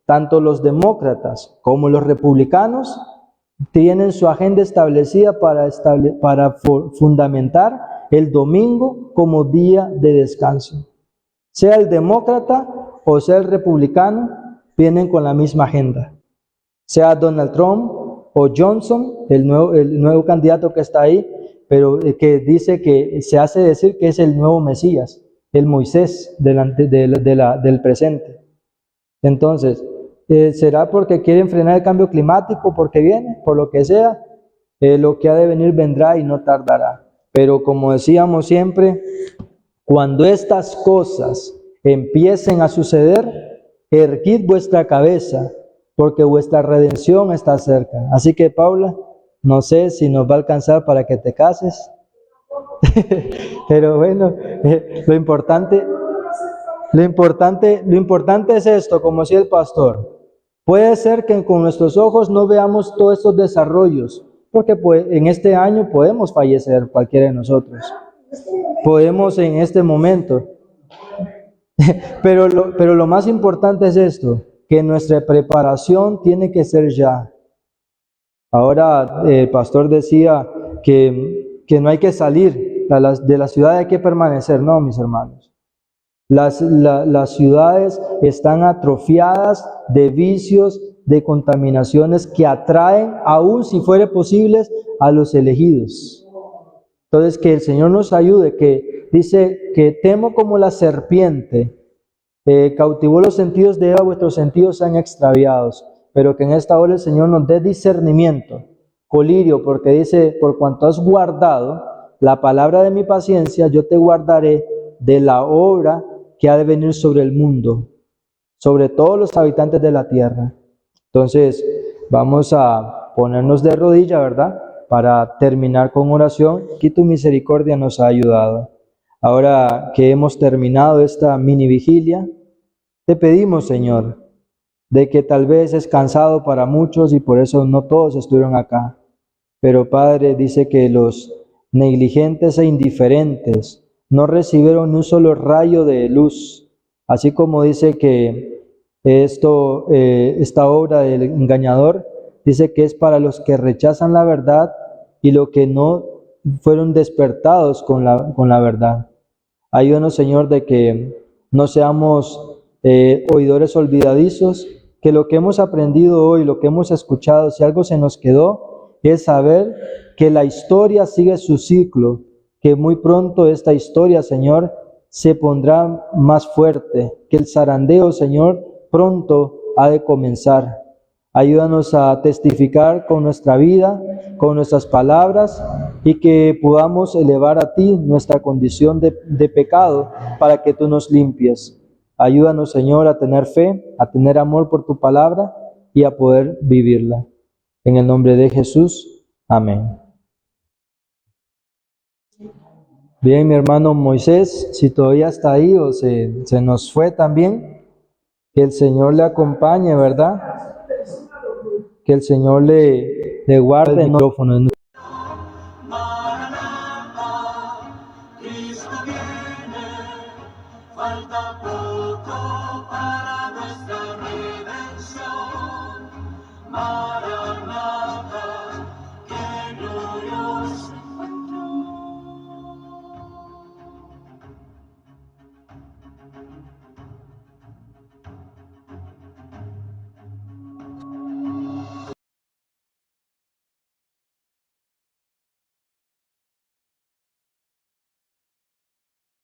B: tanto los demócratas como los republicanos tienen su agenda establecida para fundamentar el domingo como día de descanso. Sea el demócrata o sea el republicano, vienen con la misma agenda. Sea Donald Trump o Johnson, el nuevo candidato que está ahí, pero que dice que se hace decir que es el nuevo Mesías, el Moisés del presente. Entonces, ¿será porque quieren frenar el cambio climático? Porque viene, por lo que sea, lo que ha de venir vendrá y no tardará. Pero como decíamos siempre, cuando estas cosas empiecen a suceder, erguid vuestra cabeza, porque vuestra redención está cerca. Así que, Paula, no sé si nos va a alcanzar para que te cases, pero bueno, lo importante es esto, como decía el pastor. Puede ser que con nuestros ojos no veamos todos estos desarrollos, porque en este año podemos fallecer cualquiera de nosotros. Podemos en este momento. Pero lo más importante es esto, que nuestra preparación tiene que ser ya. Ahora el pastor decía que no hay que salir de la ciudad, hay que permanecer. No, mis hermanos. Las ciudades están atrofiadas de vicios, de contaminaciones que atraen, aún si fuere posible, a los elegidos. Entonces, que el Señor nos ayude, que dice que temo como la serpiente, cautivó los sentidos de Eva, vuestros sentidos sean extraviados, pero que en esta hora el Señor nos dé discernimiento, colirio, porque dice, por cuanto has guardado la palabra de mi paciencia, yo te guardaré de la obra que ha de venir sobre el mundo, sobre todos los habitantes de la tierra. Entonces, vamos a ponernos de rodillas, ¿verdad? Para terminar con oración, que tu misericordia nos ha ayudado. Ahora que hemos terminado esta mini vigilia, te pedimos, Señor, de que tal vez es cansado para muchos y por eso no todos estuvieron acá. Pero Padre, dice que los negligentes e indiferentes no recibieron un solo rayo de luz, así como dice que esta obra del engañador dice que es para los que rechazan la verdad y los que no fueron despertados con la verdad. Ayúdanos, Señor, de que no seamos oidores olvidadizos, que lo que hemos aprendido hoy, lo que hemos escuchado, si algo se nos quedó, es saber que la historia sigue su ciclo, que muy pronto esta historia, Señor, se pondrá más fuerte, que el zarandeo, Señor, pronto ha de comenzar. Ayúdanos a testificar con nuestra vida, con nuestras palabras, y que podamos elevar a ti nuestra condición de pecado para que tú nos limpies. Ayúdanos, Señor, a tener fe, a tener amor por tu palabra y a poder vivirla. En el nombre de Jesús. Amén. Bien, mi hermano Moisés, si todavía está ahí o se nos fue también, que el Señor le acompañe, ¿verdad? Que el Señor le guarde el micrófono.